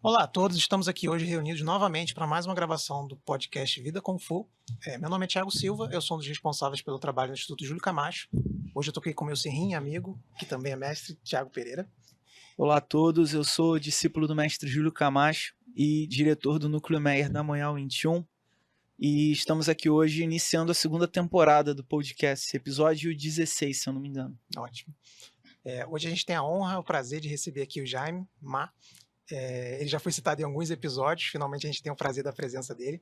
Olá a todos, estamos aqui hoje reunidos novamente para mais uma gravação do podcast Vida Kung Fu. Meu nome é Thiago Silva, eu sou um dos responsáveis pelo trabalho no Instituto Júlio Camacho. Hoje eu estou aqui com meu serrinho amigo, que também é mestre, Thiago Pereira. Olá a todos, eu sou discípulo do mestre Júlio Camacho e diretor do Núcleo Meyer da Monhal 21. E estamos aqui hoje iniciando a segunda temporada do podcast, episódio 16, se eu não me engano. Ótimo. Hoje a gente tem a honra, o prazer de receber aqui o Jaime Ma. Ele já foi citado em alguns episódios, finalmente a gente tem o prazer da presença dele.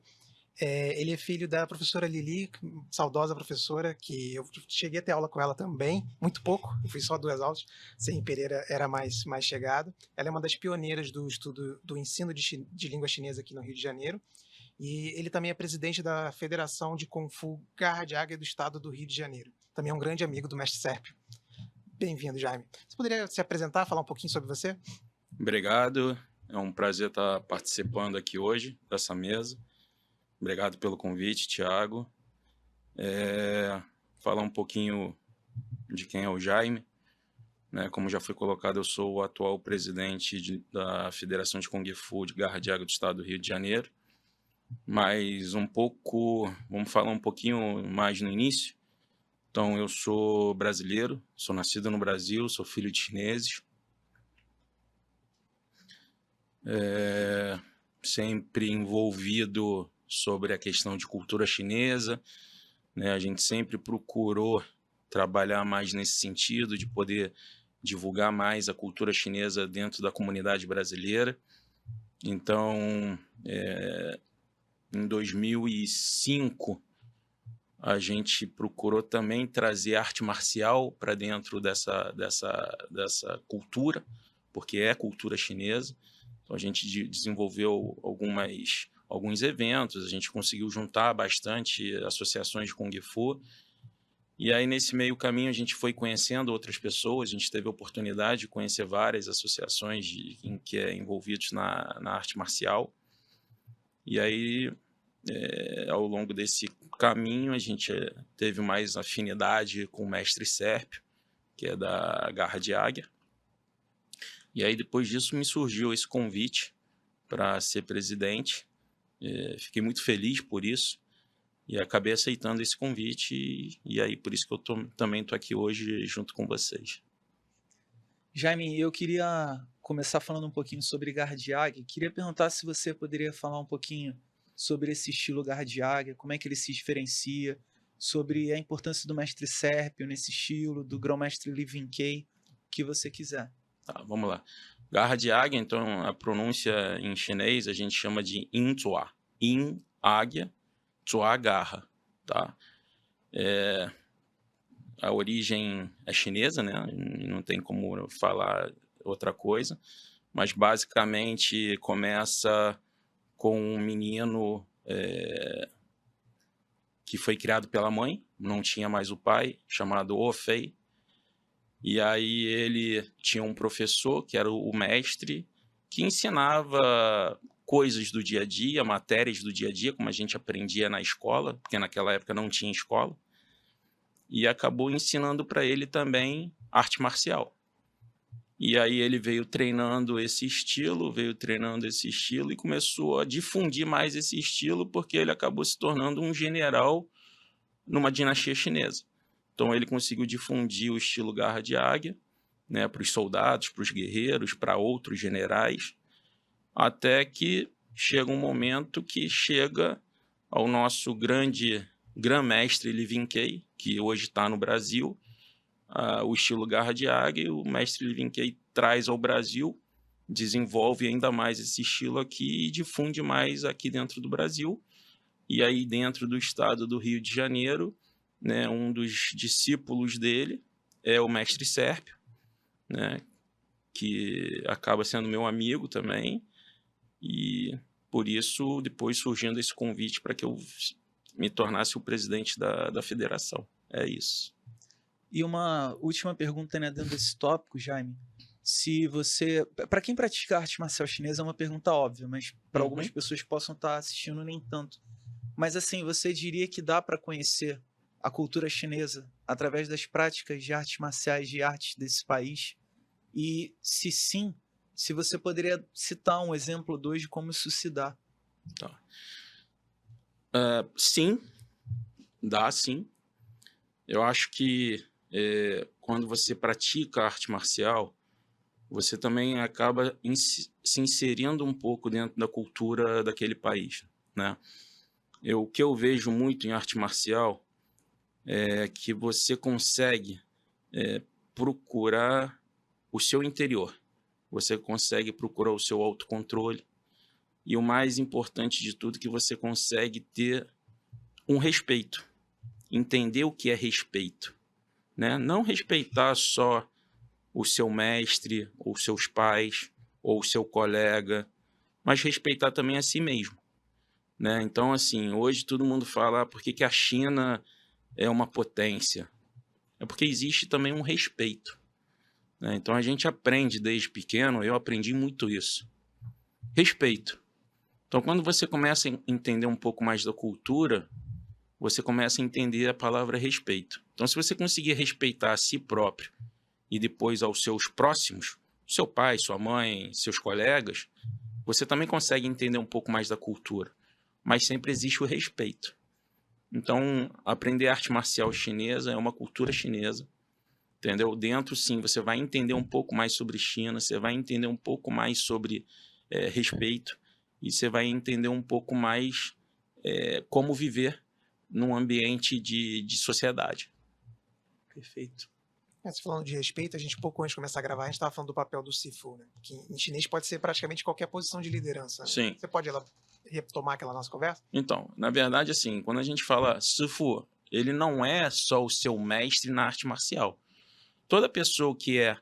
Ele é filho da professora Lili, saudosa professora, que eu cheguei a ter aula com ela também, muito pouco, eu fui só 2 aulas, Serrinho Pereira era mais chegado. Ela é uma das pioneiras do estudo do ensino de língua chinesa aqui no Rio de Janeiro, e ele também é presidente da Federação de Kung Fu Garra de Águia do Estado do Rio de Janeiro. Também é um grande amigo do mestre Sérpio. Bem-vindo, Jaime. Você poderia se apresentar, falar um pouquinho sobre você? Obrigado, é um prazer estar participando aqui hoje dessa mesa. Obrigado pelo convite, Thiago. Falar um pouquinho de quem é o Jaime. Como já foi colocado, eu sou o atual presidente da Federação de Kung Fu de Garra de Águia do Estado do Rio de Janeiro. Mas vamos falar um pouquinho mais no início. Então, eu sou brasileiro, sou nascido no Brasil, sou filho de chineses. Sempre envolvido sobre a questão de cultura chinesa, né? A gente sempre procurou trabalhar mais nesse sentido, de poder divulgar mais a cultura chinesa dentro da comunidade brasileira. Então, em 2005, a gente procurou também trazer arte marcial para dentro dessa cultura, porque é cultura chinesa. Então, a gente desenvolveu alguns eventos, a gente conseguiu juntar bastante associações de Kung Fu. E aí, nesse meio caminho, a gente foi conhecendo outras pessoas, a gente teve a oportunidade de conhecer várias associações que é envolvidos na arte marcial. E aí, ao longo desse caminho, a gente teve mais afinidade com o mestre Sérpio, que é da Garra de Águia. E aí, depois disso, me surgiu esse convite para ser presidente. Fiquei muito feliz por isso e acabei aceitando esse convite. E aí, por isso que eu também estou aqui hoje junto com vocês. Jaime, eu queria começar falando um pouquinho sobre Garra de Águia. Queria perguntar se você poderia falar um pouquinho sobre esse estilo Garra de Águia, como é que ele se diferencia, sobre a importância do mestre Sérpio nesse estilo, do grão-mestre Li Vinkei, o que você quiser. Tá, vamos lá. Garra de águia, então a pronúncia em chinês a gente chama de Yin Zua. Yin, águia, Zua, garra. Tá? A origem é chinesa, né? Não tem como falar outra coisa, mas basicamente começa com um menino que foi criado pela mãe, não tinha mais o pai, chamado Ofei. E aí ele tinha um professor, que era o mestre, que ensinava coisas do dia a dia, matérias do dia a dia, como a gente aprendia na escola, porque naquela época não tinha escola, e acabou ensinando para ele também arte marcial. E aí ele veio treinando esse estilo e começou a difundir mais esse estilo, porque ele acabou se tornando um general numa dinastia chinesa. Então ele conseguiu difundir o estilo Garra de Águia, né, para os soldados, para os guerreiros, para outros generais, até que chega um momento que chega ao nosso grã-mestre Li Vinkei, que hoje está no Brasil, o estilo Garra de Águia. O mestre Li Vinkei traz ao Brasil, desenvolve ainda mais esse estilo aqui e difunde mais aqui dentro do Brasil. E aí dentro do estado do Rio de Janeiro, né, um dos discípulos dele é o mestre Sérpio, né, que acaba sendo meu amigo também, e por isso depois surgindo esse convite para que eu me tornasse o presidente da federação. É isso. E uma última pergunta, né, dentro desse tópico, Jaime. Se você, para quem pratica arte marcial chinesa é uma pergunta óbvia, mas para algumas pessoas que possam estar assistindo nem tanto. Mas assim, você diria que dá para conhecer a cultura chinesa através das práticas de artes marciais, de artes desse país? E se sim, se você poderia citar um exemplo ou dois de como isso se dá. Tá. Sim, dá sim. Eu acho que quando você pratica arte marcial, você também acaba se inserindo um pouco dentro da cultura daquele país, né? O que eu vejo muito em arte marcial é que você consegue procurar o seu interior, você consegue procurar o seu autocontrole e o mais importante de tudo, que você consegue ter um respeito, entender o que é respeito, né? Não respeitar só o seu mestre, ou seus pais, ou o seu colega, mas respeitar também a si mesmo, né? Então, assim, hoje todo mundo fala por que a China é uma potência. É porque existe também um respeito, né? Então, a gente aprende desde pequeno, eu aprendi muito isso. Respeito. Então, quando você começa a entender um pouco mais da cultura, você começa a entender a palavra respeito. Então, se você conseguir respeitar a si próprio e depois aos seus próximos, seu pai, sua mãe, seus colegas, você também consegue entender um pouco mais da cultura. Mas sempre existe o respeito. Então, aprender arte marcial chinesa é uma cultura chinesa, entendeu? Dentro, sim, você vai entender um pouco mais sobre China, você vai entender um pouco mais sobre respeito e você vai entender um pouco mais como viver num ambiente de sociedade. Perfeito. Você falando de respeito, a gente pouco antes de começar a gravar, a gente estava falando do papel do Sifu, né? Que em chinês pode ser praticamente qualquer posição de liderança. Né? Sim. Você pode retomar aquela nossa conversa? Então, na verdade, assim, quando a gente fala Sifu, ele não é só o seu mestre na arte marcial. Toda pessoa que é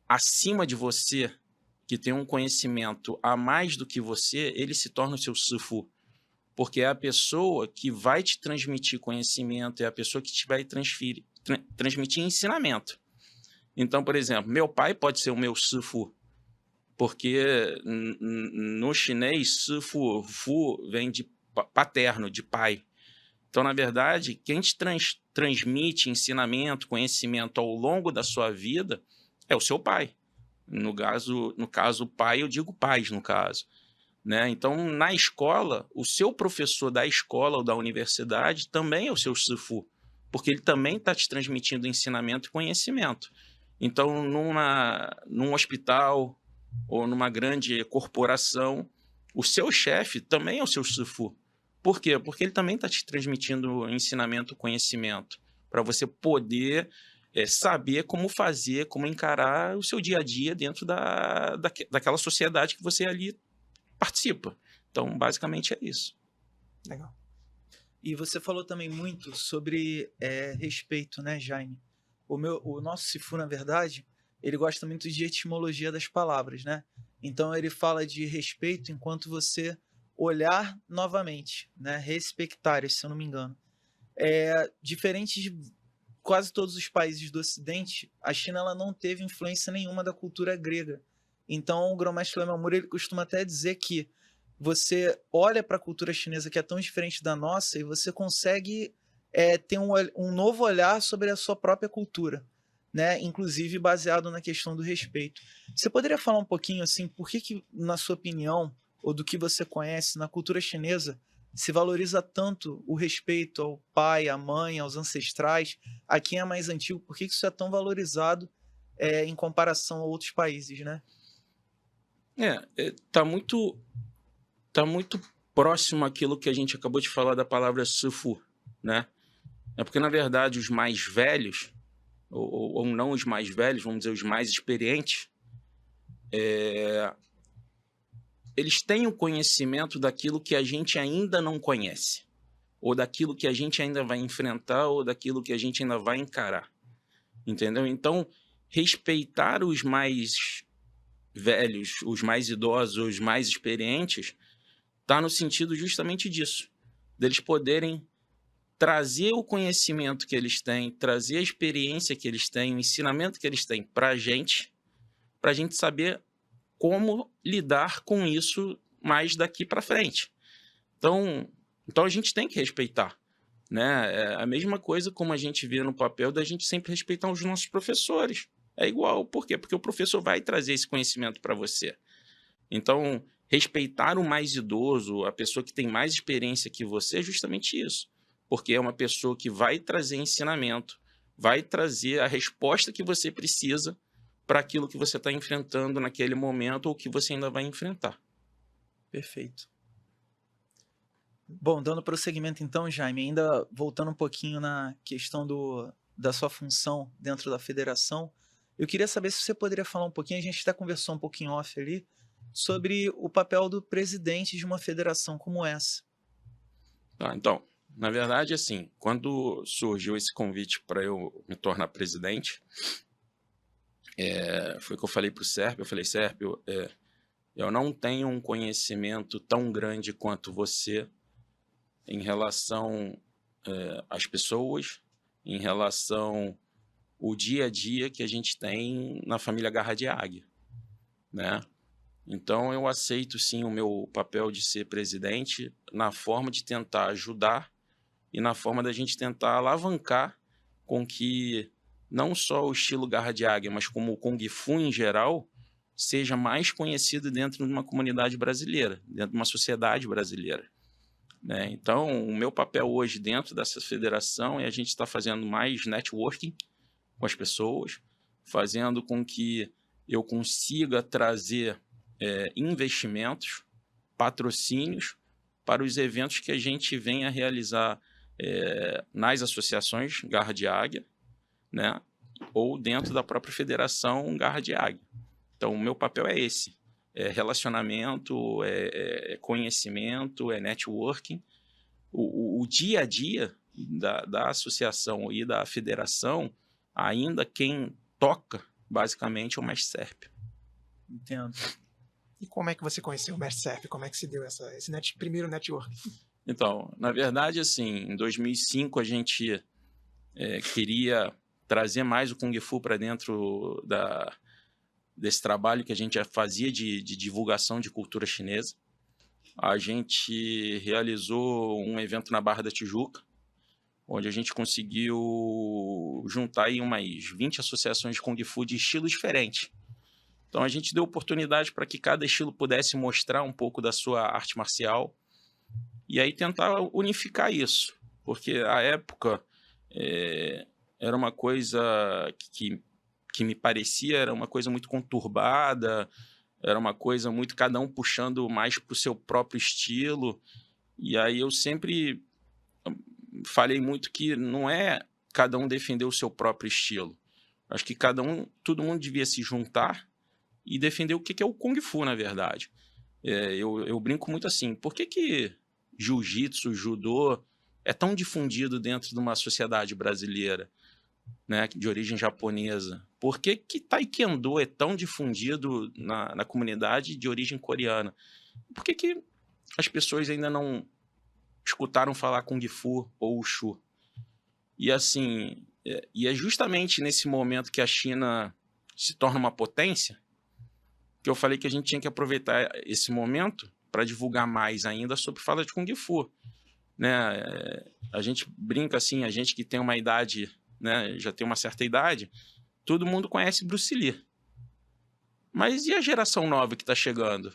acima de você, que tem um conhecimento a mais do que você, ele se torna o seu Sifu. Porque é a pessoa que vai te transmitir conhecimento, é a pessoa que te vai transmitir ensinamento. Então, por exemplo, meu pai pode ser o meu Sifu, porque no chinês, Sifu, Fu vem de paterno, de pai. Então, na verdade, quem te transmite ensinamento, conhecimento ao longo da sua vida é o seu pai. No caso, pai, eu digo pais, no caso. Né? Então, na escola, o seu professor da escola ou da universidade também é o seu Sifu, porque ele também está te transmitindo ensinamento e conhecimento. Então, num hospital ou numa grande corporação, o seu chefe também é o seu Sifu. Por quê? Porque ele também está te transmitindo ensinamento e conhecimento, para você poder saber como fazer, como encarar o seu dia a dia dentro daquela sociedade que você ali participa. Então, basicamente é isso. Legal. E você falou também muito sobre respeito, né, Jaime? O nosso Sifu, na verdade, ele gosta muito de etimologia das palavras, né? Então, ele fala de respeito enquanto você olhar novamente, né? Respectar, se eu não me engano. Diferente de quase todos os países do Ocidente, a China ela não teve influência nenhuma da cultura grega. Então, o Grão-Mestre Lemamura, ele costuma até dizer que você olha para a cultura chinesa, que é tão diferente da nossa, e você consegue ter um novo olhar sobre a sua própria cultura, né? Inclusive baseado na questão do respeito. Você poderia falar um pouquinho, assim, por que, na sua opinião, ou do que você conhece, na cultura chinesa, se valoriza tanto o respeito ao pai, à mãe, aos ancestrais, a quem é mais antigo? Por que isso é tão valorizado em comparação a outros países, né? Tá muito próximo àquilo que a gente acabou de falar da palavra Sifu, né? É porque, na verdade, os mais velhos, ou não os mais velhos, vamos dizer, os mais experientes, eles têm o conhecimento daquilo que a gente ainda não conhece, ou daquilo que a gente ainda vai enfrentar, ou daquilo que a gente ainda vai encarar, entendeu? Então, respeitar os mais velhos, os mais idosos, os mais experientes, está no sentido justamente disso, deles poderem trazer o conhecimento que eles têm, trazer a experiência que eles têm, o ensinamento que eles têm para a gente saber como lidar com isso mais daqui para frente. Então a gente tem que respeitar, né? É a mesma coisa como a gente vê no papel da gente sempre respeitar os nossos professores. É igual. Por quê? Porque o professor vai trazer esse conhecimento para você. Então, respeitar o mais idoso, a pessoa que tem mais experiência que você, é justamente isso. Porque é uma pessoa que vai trazer ensinamento, vai trazer a resposta que você precisa para aquilo que você está enfrentando naquele momento ou que você ainda vai enfrentar. Perfeito. Bom, dando prosseguimento então, Jaime, ainda voltando um pouquinho na questão da sua função dentro da federação, eu queria saber se você poderia falar um pouquinho, a gente até conversou um pouquinho off ali, sobre o papel do presidente de uma federação como essa. Tá, então, na verdade, assim, quando surgiu esse convite para eu me tornar presidente, foi o que eu falei para o Sérpio. Eu falei: Sérpio, eu não tenho um conhecimento tão grande quanto você em relação às pessoas, em relação ao dia a dia que a gente tem na família Garra de Águia, né? Então, eu aceito, sim, o meu papel de ser presidente na forma de tentar ajudar e na forma da gente tentar alavancar com que não só o estilo Garra de Águia, mas como o Kung Fu em geral, seja mais conhecido dentro de uma comunidade brasileira, dentro de uma sociedade brasileira, né? Então, o meu papel hoje dentro dessa federação é a gente estar fazendo mais networking com as pessoas, fazendo com que eu consiga trazer investimentos, patrocínios para os eventos que a gente vem a realizar nas associações Garra de Águia, né? Ou dentro da própria federação Garra de Águia. Então, o meu papel é esse. É relacionamento, conhecimento, networking. O dia a dia da associação e da federação, ainda quem toca, basicamente, é o mestre Sérpio. Entendo. E como é que você conheceu o mestre Sérpio? Como é que se deu esse primeiro network? Então, na verdade, assim, em 2005 a gente queria trazer mais o Kung Fu para dentro desse trabalho que a gente já fazia de divulgação de cultura chinesa. A gente realizou um evento na Barra da Tijuca, onde a gente conseguiu juntar aí umas 20 associações de Kung Fu de estilos diferentes. Então, a gente deu oportunidade para que cada estilo pudesse mostrar um pouco da sua arte marcial e aí tentar unificar isso, porque à época era uma coisa que me parecia, era uma coisa muito conturbada, era uma coisa muito cada um puxando mais para o seu próprio estilo, e aí eu sempre falei muito que não é cada um defender o seu próprio estilo. Acho que todo mundo devia se juntar e defender o que é o Kung Fu, na verdade. Eu brinco muito assim, por que jiu-jitsu, judô é tão difundido dentro de uma sociedade brasileira, né, de origem japonesa? Por que taekwondo é tão difundido na comunidade de origem coreana? Por que as pessoas ainda não escutaram falar Kung Fu ou Wushu? E assim, é justamente nesse momento que a China se torna uma potência que eu falei que a gente tinha que aproveitar esse momento para divulgar mais ainda sobre fala de Kung Fu, né? A gente brinca assim, a gente que tem uma idade, né, já tem uma certa idade, todo mundo conhece Bruce Lee. Mas e a geração nova que está chegando?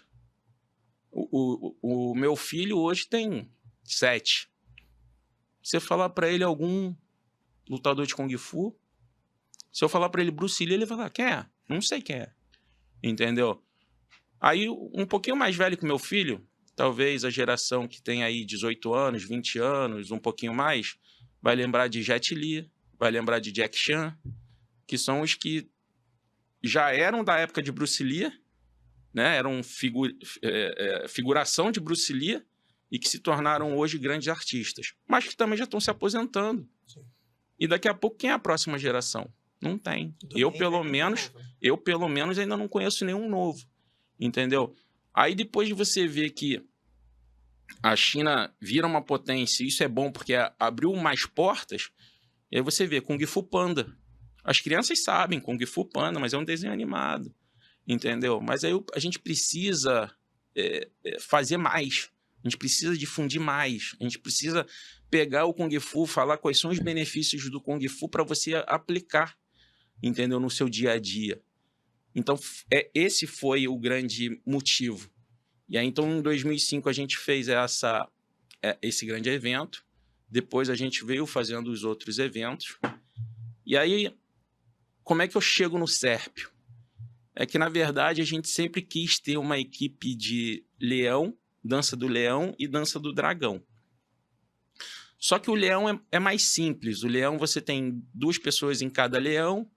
O meu filho hoje tem 7. Se eu falar para ele algum lutador de Kung Fu, se eu falar para ele Bruce Lee, ele vai falar: quem é? Não sei quem é. Entendeu? Aí, um pouquinho mais velho que meu filho, talvez a geração que tem aí 18 anos, 20 anos, um pouquinho mais, vai lembrar de Jet Li, vai lembrar de Jack Chan, que são os que já eram da época de Bruce Lee, né? Eram figuração de Bruce Lee e que se tornaram hoje grandes artistas, mas que também já estão se aposentando. Sim. E daqui a pouco, quem é a próxima geração? Não tem. Eu, pelo menos, ainda não conheço nenhum novo. Entendeu? Aí, depois de você ver que a China vira uma potência, isso é bom porque abriu mais portas, e aí você vê Kung Fu Panda. As crianças sabem Kung Fu Panda, mas é um desenho animado. Entendeu? Mas aí a gente precisa fazer mais. A gente precisa difundir mais. A gente precisa pegar o Kung Fu, falar quais são os benefícios do Kung Fu para você aplicar, entendeu? No seu dia a dia. Então, esse foi o grande motivo. E aí, então, em 2005, a gente fez esse grande evento. Depois, a gente veio fazendo os outros eventos. E aí, como é que eu chego no Sérpio? É que, na verdade, a gente sempre quis ter uma equipe de leão, dança do leão e dança do dragão. Só que o leão é mais simples. O leão, você tem 2 pessoas em cada leão,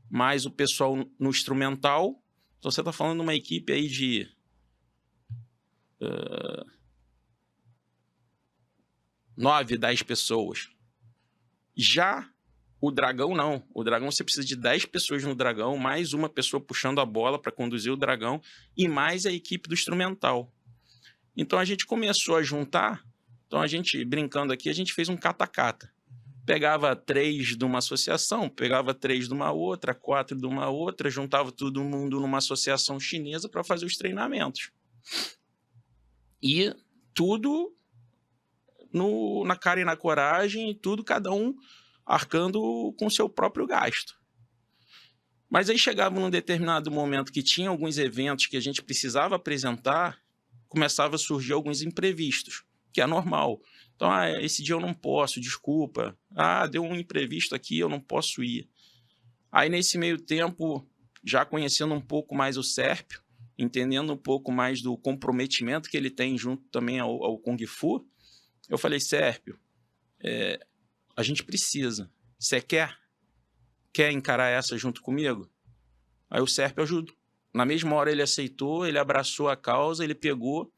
mais o pessoal no instrumental. Então, você está falando de uma equipe aí de 9, 10 pessoas. Já o dragão, não. O dragão, você precisa de 10 pessoas no dragão, mais uma pessoa puxando a bola para conduzir o dragão e mais a equipe do instrumental. Então, a gente começou a juntar. Então, a gente, brincando aqui, a gente fez um cata-cata. Pegava 3 de uma associação, pegava 3 de uma outra, 4 de uma outra, juntava todo mundo numa associação chinesa para fazer os treinamentos. E tudo na cara e na coragem, tudo cada um arcando com seu próprio gasto. Mas aí chegava num determinado momento que tinha alguns eventos que a gente precisava apresentar, começava a surgir alguns imprevistos, que é normal. Então, esse dia eu não posso, desculpa. Deu um imprevisto aqui, eu não posso ir. Aí, nesse meio tempo, já conhecendo um pouco mais o Sérpio, entendendo um pouco mais do comprometimento que ele tem junto também ao Kung Fu, eu falei, Sérpio, a gente precisa. Você quer encarar essa junto comigo? Aí o Sérpio ajudou. Na mesma hora ele aceitou, ele abraçou a causa, ele pegou.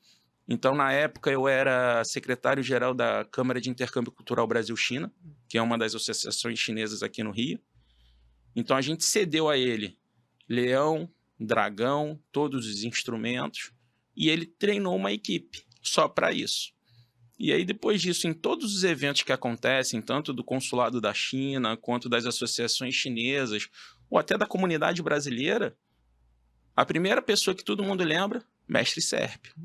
Então, na época, eu era secretário-geral da Câmara de Intercâmbio Cultural Brasil-China, que é uma das associações chinesas aqui no Rio. Então, a gente cedeu a ele leão, dragão, todos os instrumentos, e ele treinou uma equipe só para isso. E aí, depois disso, em todos os eventos que acontecem, tanto do consulado da China, quanto das associações chinesas, ou até da comunidade brasileira, a primeira pessoa que todo mundo lembra, Mestre Sérpio.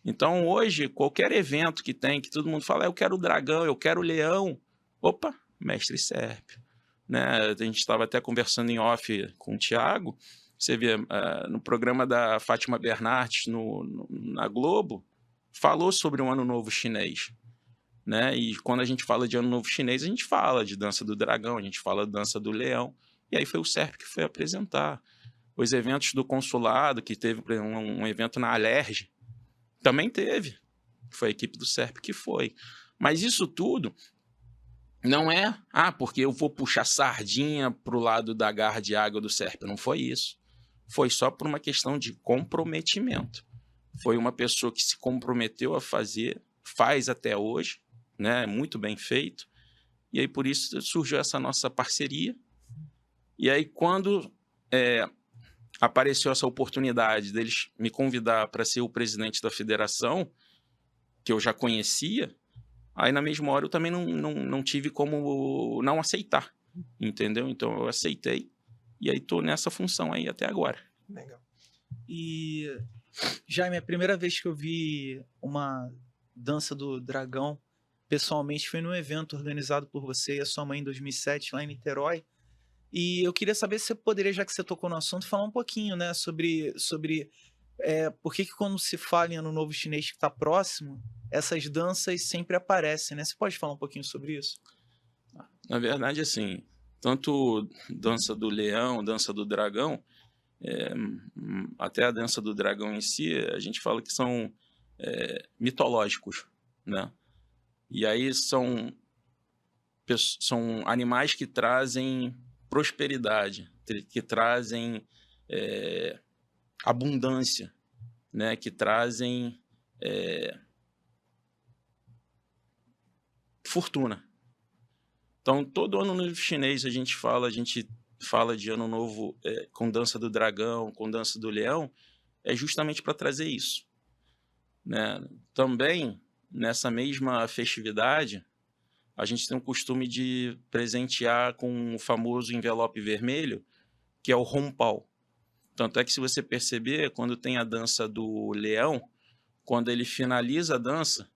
Então, hoje, qualquer evento que tem, que todo mundo fala, eu quero o dragão, eu quero o leão, opa, Mestre Sérpio. Né? A gente estava até conversando em off com o Thiago, você vê, no programa da Fátima Bernardes na Globo, falou sobre o Ano Novo Chinês. Né? E quando a gente fala de Ano Novo Chinês, a gente fala de dança do dragão, a gente fala de dança do leão. E aí foi o Sérpio que foi apresentar. Os eventos do consulado, que teve um evento na Alerj, também teve. Foi a equipe do Sérpio que foi. Mas isso tudo não é, porque eu vou puxar sardinha para o lado da garra de água do Sérpio. Não foi isso. Foi só por uma questão de comprometimento. Foi uma pessoa que se comprometeu a fazer, faz até hoje, né? Muito bem feito. E aí, por isso, surgiu essa nossa parceria. E aí, quando apareceu essa oportunidade deles me convidar para ser o presidente da federação, que eu já conhecia, aí na mesma hora eu também não tive como não aceitar, entendeu? Então eu aceitei e aí estou nessa função aí até agora. Legal. E, Jaime, a primeira vez que eu vi uma dança do dragão pessoalmente foi num evento organizado por você e a sua mãe em 2007 lá em Niterói. E eu queria saber se você poderia, já que você tocou no assunto, falar um pouquinho, né, sobre por que quando se fala em Ano Novo Chinês que está próximo, essas danças sempre aparecem, né? Você pode falar um pouquinho sobre isso? Na verdade, assim, tanto dança do leão, dança do dragão, até a dança do dragão em si, a gente fala que são mitológicos, né? E aí são animais que trazem prosperidade, que trazem abundância, né? Que trazem fortuna. Então, todo ano novo chinês a gente fala de ano novo com dança do dragão, com dança do leão, é justamente para trazer isso, né? Também, nessa mesma festividade, a gente tem o costume de presentear com o famoso envelope vermelho, que é o rompao. Tanto é que, se você perceber, quando tem a dança do leão, quando ele finaliza a dança,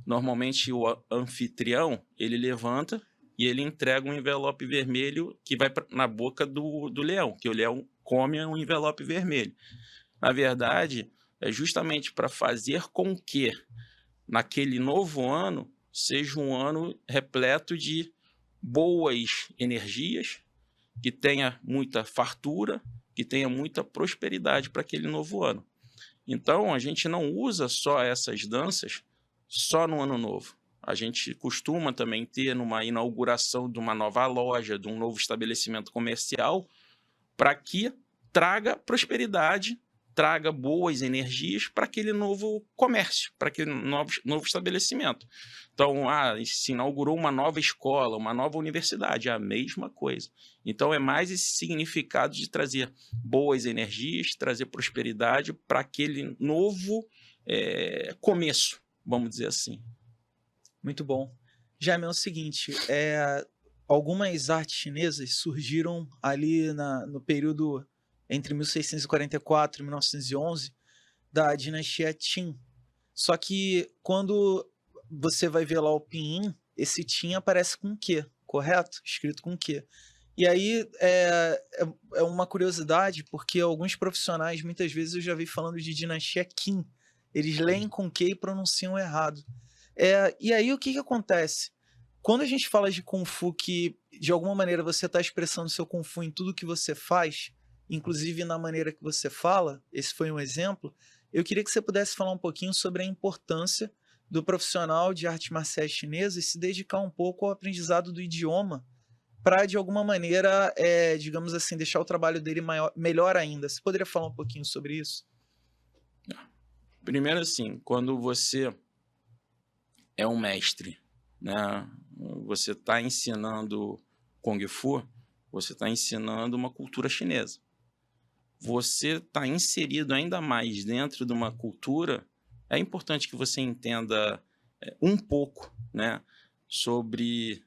normalmente o anfitrião, ele levanta e ele entrega um envelope vermelho que vai na boca do leão, que o leão come um envelope vermelho. Na verdade, é justamente para fazer com que naquele novo ano seja um ano repleto de boas energias, que tenha muita fartura, que tenha muita prosperidade para aquele novo ano. Então, a gente não usa só essas danças só no ano novo. A gente costuma também ter numa inauguração de uma nova loja, de um novo estabelecimento comercial, para que traga prosperidade, traga boas energias para aquele novo comércio, para aquele novo estabelecimento. Então, se inaugurou uma nova escola, uma nova universidade, é a mesma coisa. Então, é mais esse significado de trazer boas energias, trazer prosperidade para aquele novo começo, vamos dizer assim. Muito bom. Jaime, é o seguinte, algumas artes chinesas surgiram ali no período entre 1644 e 1911 da dinastia Qin. Só que quando você vai ver lá o pinyin, esse Qin aparece com Q, correto? Escrito com Q. E aí é uma curiosidade, porque alguns profissionais, muitas vezes eu já vi falando de dinastia Qin. Eles leem com Q e pronunciam errado. E aí o que acontece? Quando a gente fala de Kung Fu, que de alguma maneira você está expressando seu Kung Fu em tudo que você faz, inclusive na maneira que você fala, esse foi um exemplo, eu queria que você pudesse falar um pouquinho sobre a importância do profissional de artes marciais chinesas se dedicar um pouco ao aprendizado do idioma para, de alguma maneira, digamos assim, deixar o trabalho dele melhor ainda. Você poderia falar um pouquinho sobre isso? Primeiro, assim, quando você é um mestre, né? Você está ensinando Kung Fu, você está ensinando uma cultura chinesa. Você está inserido ainda mais dentro de uma cultura, é importante que você entenda um pouco, né, sobre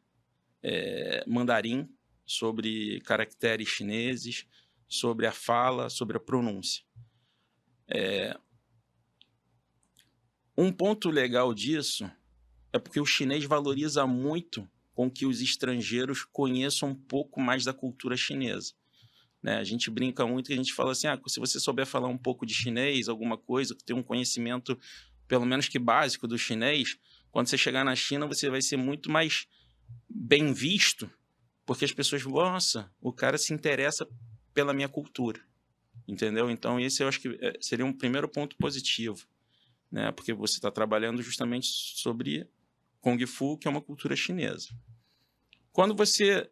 mandarim, sobre caracteres chineses, sobre a fala, sobre a pronúncia. Um ponto legal disso é porque o chinês valoriza muito com que os estrangeiros conheçam um pouco mais da cultura chinesa. Né? A gente brinca muito, que a gente fala assim, se você souber falar um pouco de chinês, alguma coisa, que tem um conhecimento, pelo menos que básico do chinês, quando você chegar na China, você vai ser muito mais bem visto, porque as pessoas vão, nossa, o cara se interessa pela minha cultura, entendeu? Então, esse eu acho que seria um primeiro ponto positivo, né? Porque você está trabalhando justamente sobre Kung Fu, que é uma cultura chinesa. Quando você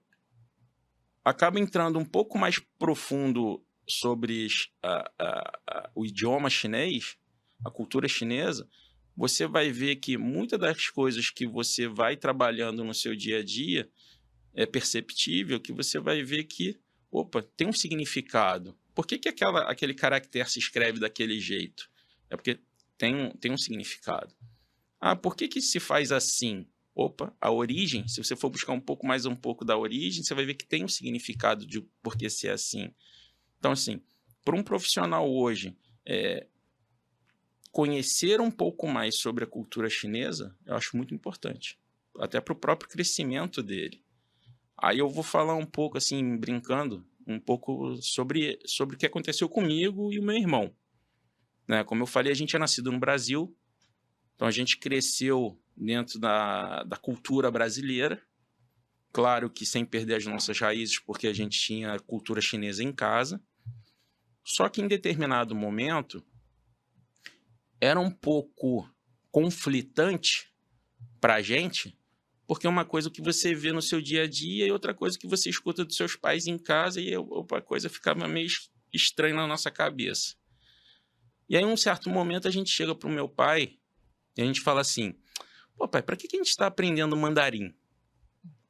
acaba entrando um pouco mais profundo sobre o idioma chinês, a cultura chinesa, você vai ver que muitas das coisas que você vai trabalhando no seu dia a dia é perceptível, que você vai ver que, tem um significado. Por que aquele caractere se escreve daquele jeito? É porque tem um significado. Por que se faz assim? A origem, se você for buscar um pouco da origem, você vai ver que tem um significado de por que ser assim. Então, assim, para um profissional hoje conhecer um pouco mais sobre a cultura chinesa, eu acho muito importante, até para o próprio crescimento dele. Aí eu vou falar um pouco, assim, brincando, um pouco sobre o que aconteceu comigo e o meu irmão. Né? Como eu falei, a gente é nascido no Brasil, então a gente cresceu dentro da cultura brasileira, claro que sem perder as nossas raízes, porque a gente tinha cultura chinesa em casa, só que em determinado momento era um pouco conflitante para a gente, porque é uma coisa que você vê no seu dia a dia e outra coisa que você escuta dos seus pais em casa e a coisa ficava meio estranha na nossa cabeça. E aí, em um certo momento, a gente chega para o meu pai e a gente fala assim, pai, para que a gente está aprendendo mandarim?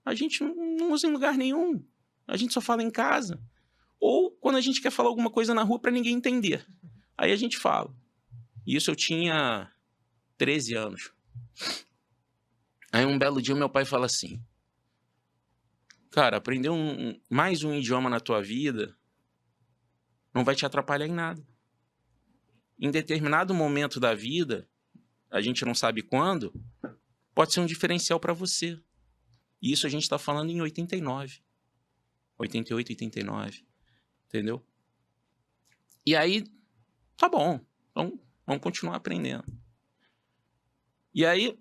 A gente não usa em lugar nenhum, a gente só fala em casa. Ou quando a gente quer falar alguma coisa na rua para ninguém entender. Aí a gente fala. E isso eu tinha 13 anos. Aí um belo dia meu pai fala assim, cara, aprender mais um idioma na tua vida não vai te atrapalhar em nada. Em determinado momento da vida, a gente não sabe quando, pode ser um diferencial para você. E isso a gente está falando em 88, 89. Entendeu? E aí, tá bom, então vamos continuar aprendendo. E aí,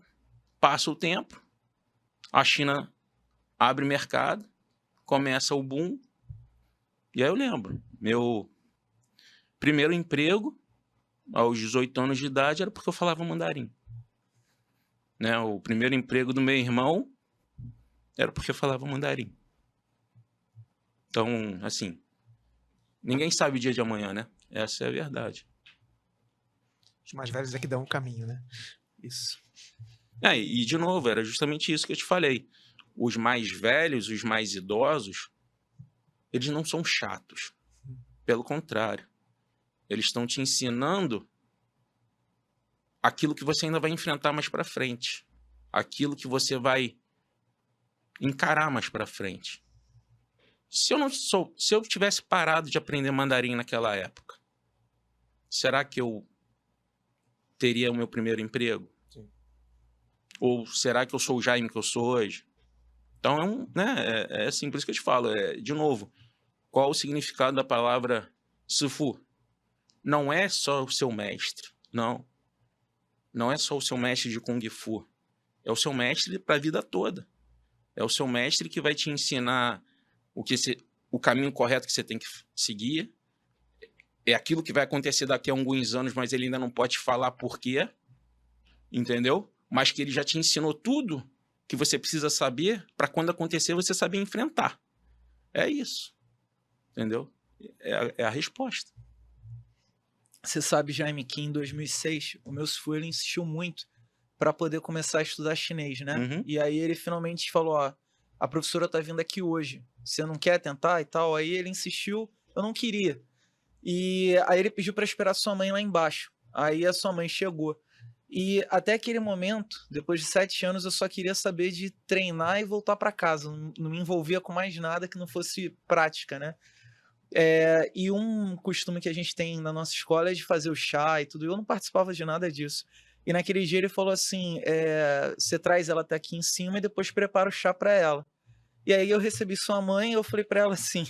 passa o tempo, a China abre mercado, começa o boom. E aí eu lembro, meu primeiro emprego, aos 18 anos de idade, era porque eu falava mandarim. Né? O primeiro emprego do meu irmão era porque eu falava mandarim. Então, assim, ninguém sabe o dia de amanhã, né? Essa é a verdade. Os mais velhos é que dão um caminho, né? Isso. E de novo, era justamente isso que eu te falei. Os mais velhos, os mais idosos, eles não são chatos. Pelo contrário. Eles estão te ensinando aquilo que você ainda vai enfrentar mais para frente. Aquilo que você vai encarar mais para frente. Se eu tivesse parado de aprender mandarim naquela época, será que eu teria o meu primeiro emprego? Sim. Ou será que eu sou o Jaime que eu sou hoje? Então, é assim, por isso que eu te falo, de novo, qual o significado da palavra Sifu? Não é só o seu mestre, não. Não é só o seu mestre de Kung Fu. É o seu mestre para a vida toda. É o seu mestre que vai te ensinar o caminho correto que você tem que seguir. É aquilo que vai acontecer daqui a alguns anos, mas ele ainda não pode falar por quê. Entendeu? Mas que ele já te ensinou tudo que você precisa saber para quando acontecer você saber enfrentar. É isso. Entendeu? É a resposta. Você sabe, Jaime, que em 2006 o meu Sifu ele insistiu muito para poder começar a estudar chinês, né? Uhum. E aí ele finalmente falou, ó, a professora tá vindo aqui hoje, você não quer tentar e tal? Aí ele insistiu, eu não queria. E aí ele pediu para esperar sua mãe lá embaixo. Aí a sua mãe chegou. E até aquele momento, depois de 7 anos, eu só queria saber de treinar e voltar para casa. Não me envolvia com mais nada que não fosse prática, né? E um costume que a gente tem na nossa escola é de fazer o chá e tudo. Eu não participava de nada disso. E naquele dia ele falou assim: você traz ela até aqui em cima e depois prepara o chá para ela. E aí eu recebi sua mãe e eu falei para ela assim: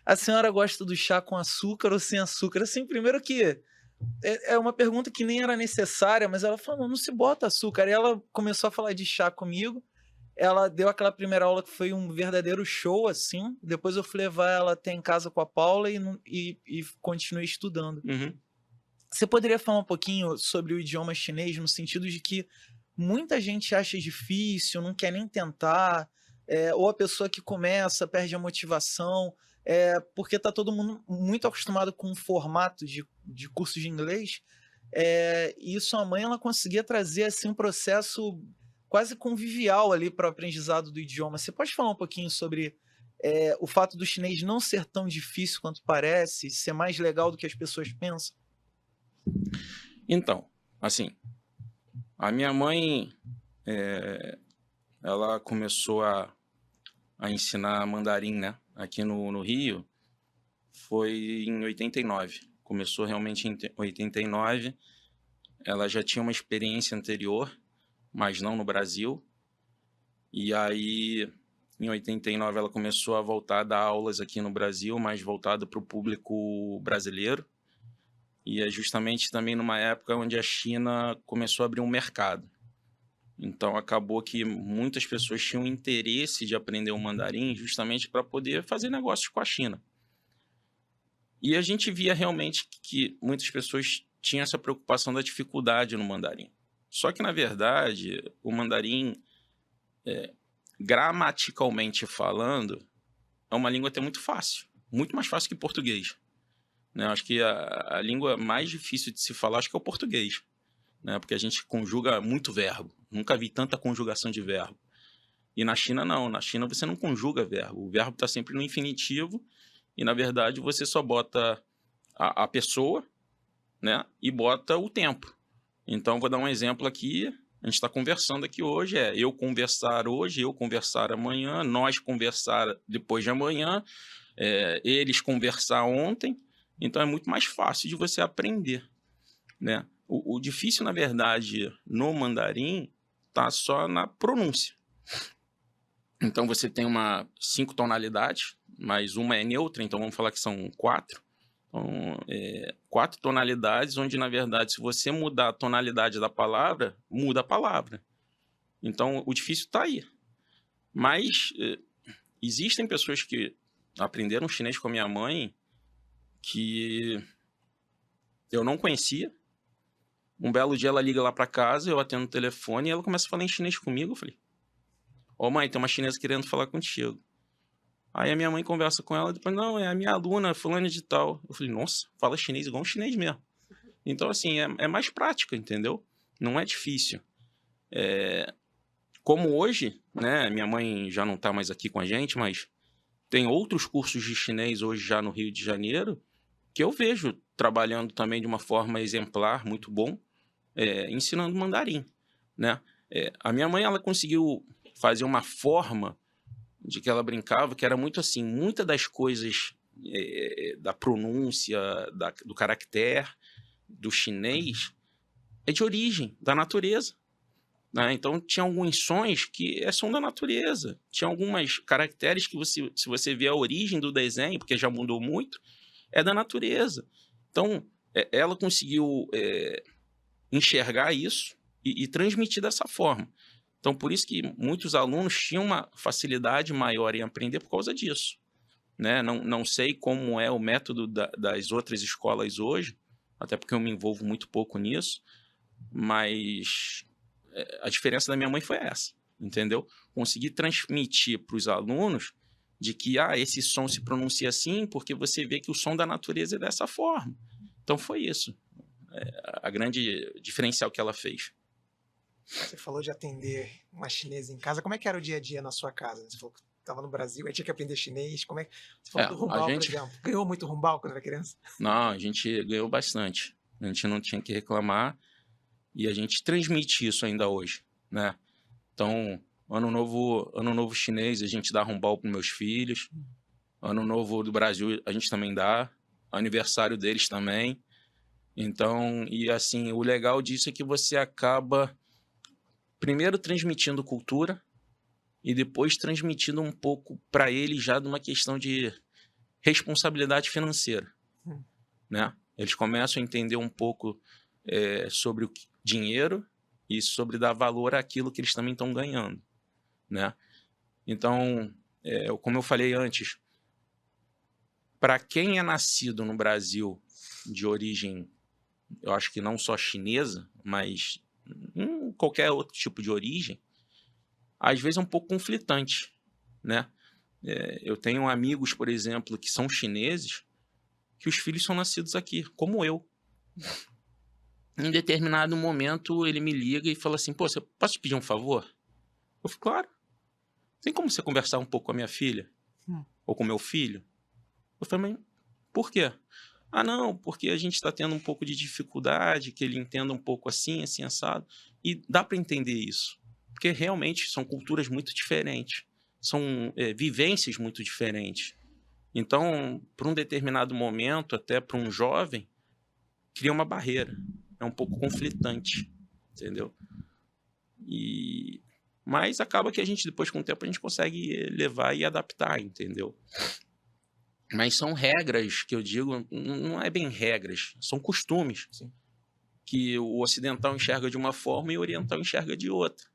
a senhora gosta do chá com açúcar ou sem açúcar? Assim, primeiro que é uma pergunta que nem era necessária, mas ela falou: não se bota açúcar. E ela começou a falar de chá comigo. Ela deu aquela primeira aula que foi um verdadeiro show, assim. Depois eu fui levar ela até em casa com a Paula e continuei estudando. Uhum. Você poderia falar um pouquinho sobre o idioma chinês, no sentido de que muita gente acha difícil, não quer nem tentar, ou a pessoa que começa perde a motivação, porque está todo mundo muito acostumado com o formato de curso de inglês, e sua mãe ela conseguia trazer assim, um processo quase convivial ali para o aprendizado do idioma. Você pode falar um pouquinho sobre o fato do chinês não ser tão difícil quanto parece, ser mais legal do que as pessoas pensam? Então, assim, a minha mãe, ela começou a ensinar mandarim, né? Aqui no Rio, foi em 89. Começou realmente em 89. Ela já tinha uma experiência anterior, mas não no Brasil. E aí, em 89, ela começou a voltar a dar aulas aqui no Brasil, mais voltado para o público brasileiro. E é justamente também numa época onde a China começou a abrir um mercado. Então, acabou que muitas pessoas tinham interesse de aprender o mandarim justamente para poder fazer negócios com a China. E a gente via realmente que muitas pessoas tinham essa preocupação da dificuldade no mandarim. Só que, na verdade, o mandarim, gramaticalmente falando, é uma língua até muito fácil. Muito mais fácil que português. Né? Acho que a língua mais difícil de se falar acho que é o português, né? Porque a gente conjuga muito verbo. Nunca vi tanta conjugação de verbo. E na China não. Na China você não conjuga verbo. O verbo está sempre no infinitivo e, na verdade, você só bota a pessoa, né? E bota o tempo. Então, vou dar um exemplo aqui. A gente está conversando aqui hoje. Eu conversar hoje, eu conversar amanhã, nós conversar depois de amanhã, eles conversar ontem. Então, é muito mais fácil de você aprender, né? O difícil, na verdade, no mandarim, está só na pronúncia. Então, você tem 5 tonalidades, mas uma é neutra, então vamos falar que são 4. Então, 4 tonalidades, onde, na verdade, se você mudar a tonalidade da palavra, muda a palavra. Então, o difícil está aí. Mas existem pessoas que aprenderam chinês com a minha mãe que eu não conhecia. Um belo dia ela liga lá para casa, eu atendo o telefone e ela começa a falar em chinês comigo. Eu falei, mãe, tem uma chinesa querendo falar contigo. Aí a minha mãe conversa com ela, depois, não, é a minha aluna, fulana de tal. Eu falei, nossa, fala chinês igual um chinês mesmo. Então, assim, é mais prática, entendeu? Não é difícil. Como hoje, né, minha mãe já não está mais aqui com a gente, mas tem outros cursos de chinês hoje já no Rio de Janeiro, que eu vejo trabalhando também de uma forma exemplar, muito bom, ensinando mandarim, né? A minha mãe, ela conseguiu fazer uma forma de que ela brincava, que era muito assim, muitas das coisas da pronúncia, do caractere, do chinês, é de origem, da natureza. Né? Então, tinha alguns sons que são da natureza. Tinha algumas caracteres que, se você vê a origem do desenho, porque já mudou muito, é da natureza. Então, ela conseguiu enxergar isso e transmitir dessa forma. Então, por isso que muitos alunos tinham uma facilidade maior em aprender por causa disso. Né? Não sei como é o método das outras escolas hoje, até porque eu me envolvo muito pouco nisso, mas a diferença da minha mãe foi essa, entendeu? Conseguir transmitir para os alunos de que esse som se pronuncia assim porque você vê que o som da natureza é dessa forma. Então, foi isso. A grande diferencial que ela fez. Você falou de atender uma chinesa em casa. Como é que era o dia a dia na sua casa? Você falou que estava no Brasil, aí tinha que aprender chinês. Como é que... Você falou do Rumbal, por exemplo. Ganhou muito Rumbal quando era criança? Não, a gente ganhou bastante. A gente não tinha que reclamar e a gente transmite isso ainda hoje, né? Então, ano novo chinês, a gente dá Rumbal para meus filhos. Ano novo do Brasil, a gente também dá. Aniversário deles também. Então, e assim, o legal disso é que você acaba primeiro transmitindo cultura e depois transmitindo um pouco para eles já de uma questão de responsabilidade financeira, né? Eles começam a entender um pouco sobre o dinheiro e sobre dar valor àquilo que eles também estão ganhando, né? Então, como eu falei antes, para quem é nascido no Brasil de origem, eu acho que não só chinesa, mas em qualquer outro tipo de origem, às vezes é um pouco conflitante, né? Eu tenho amigos, por exemplo, que são chineses, que os filhos são nascidos aqui, como eu. Em determinado momento, ele me liga e fala assim, você posso te pedir um favor? Eu falo, claro. Tem como você conversar um pouco com a minha filha? Ou com meu filho? Eu falei, mas por quê? Não, porque a gente está tendo um pouco de dificuldade, que ele entenda um pouco assim, assim, assado. E dá para entender isso. Porque realmente são culturas muito diferentes. São vivências muito diferentes. Então, para um determinado momento, até para um jovem, cria uma barreira. É um pouco conflitante, entendeu? Mas acaba que a gente, depois com o tempo, a gente consegue levar e adaptar, entendeu? Mas são regras que eu digo, não é bem regras, são costumes. Sim. Que o ocidental enxerga de uma forma e o oriental enxerga de outra.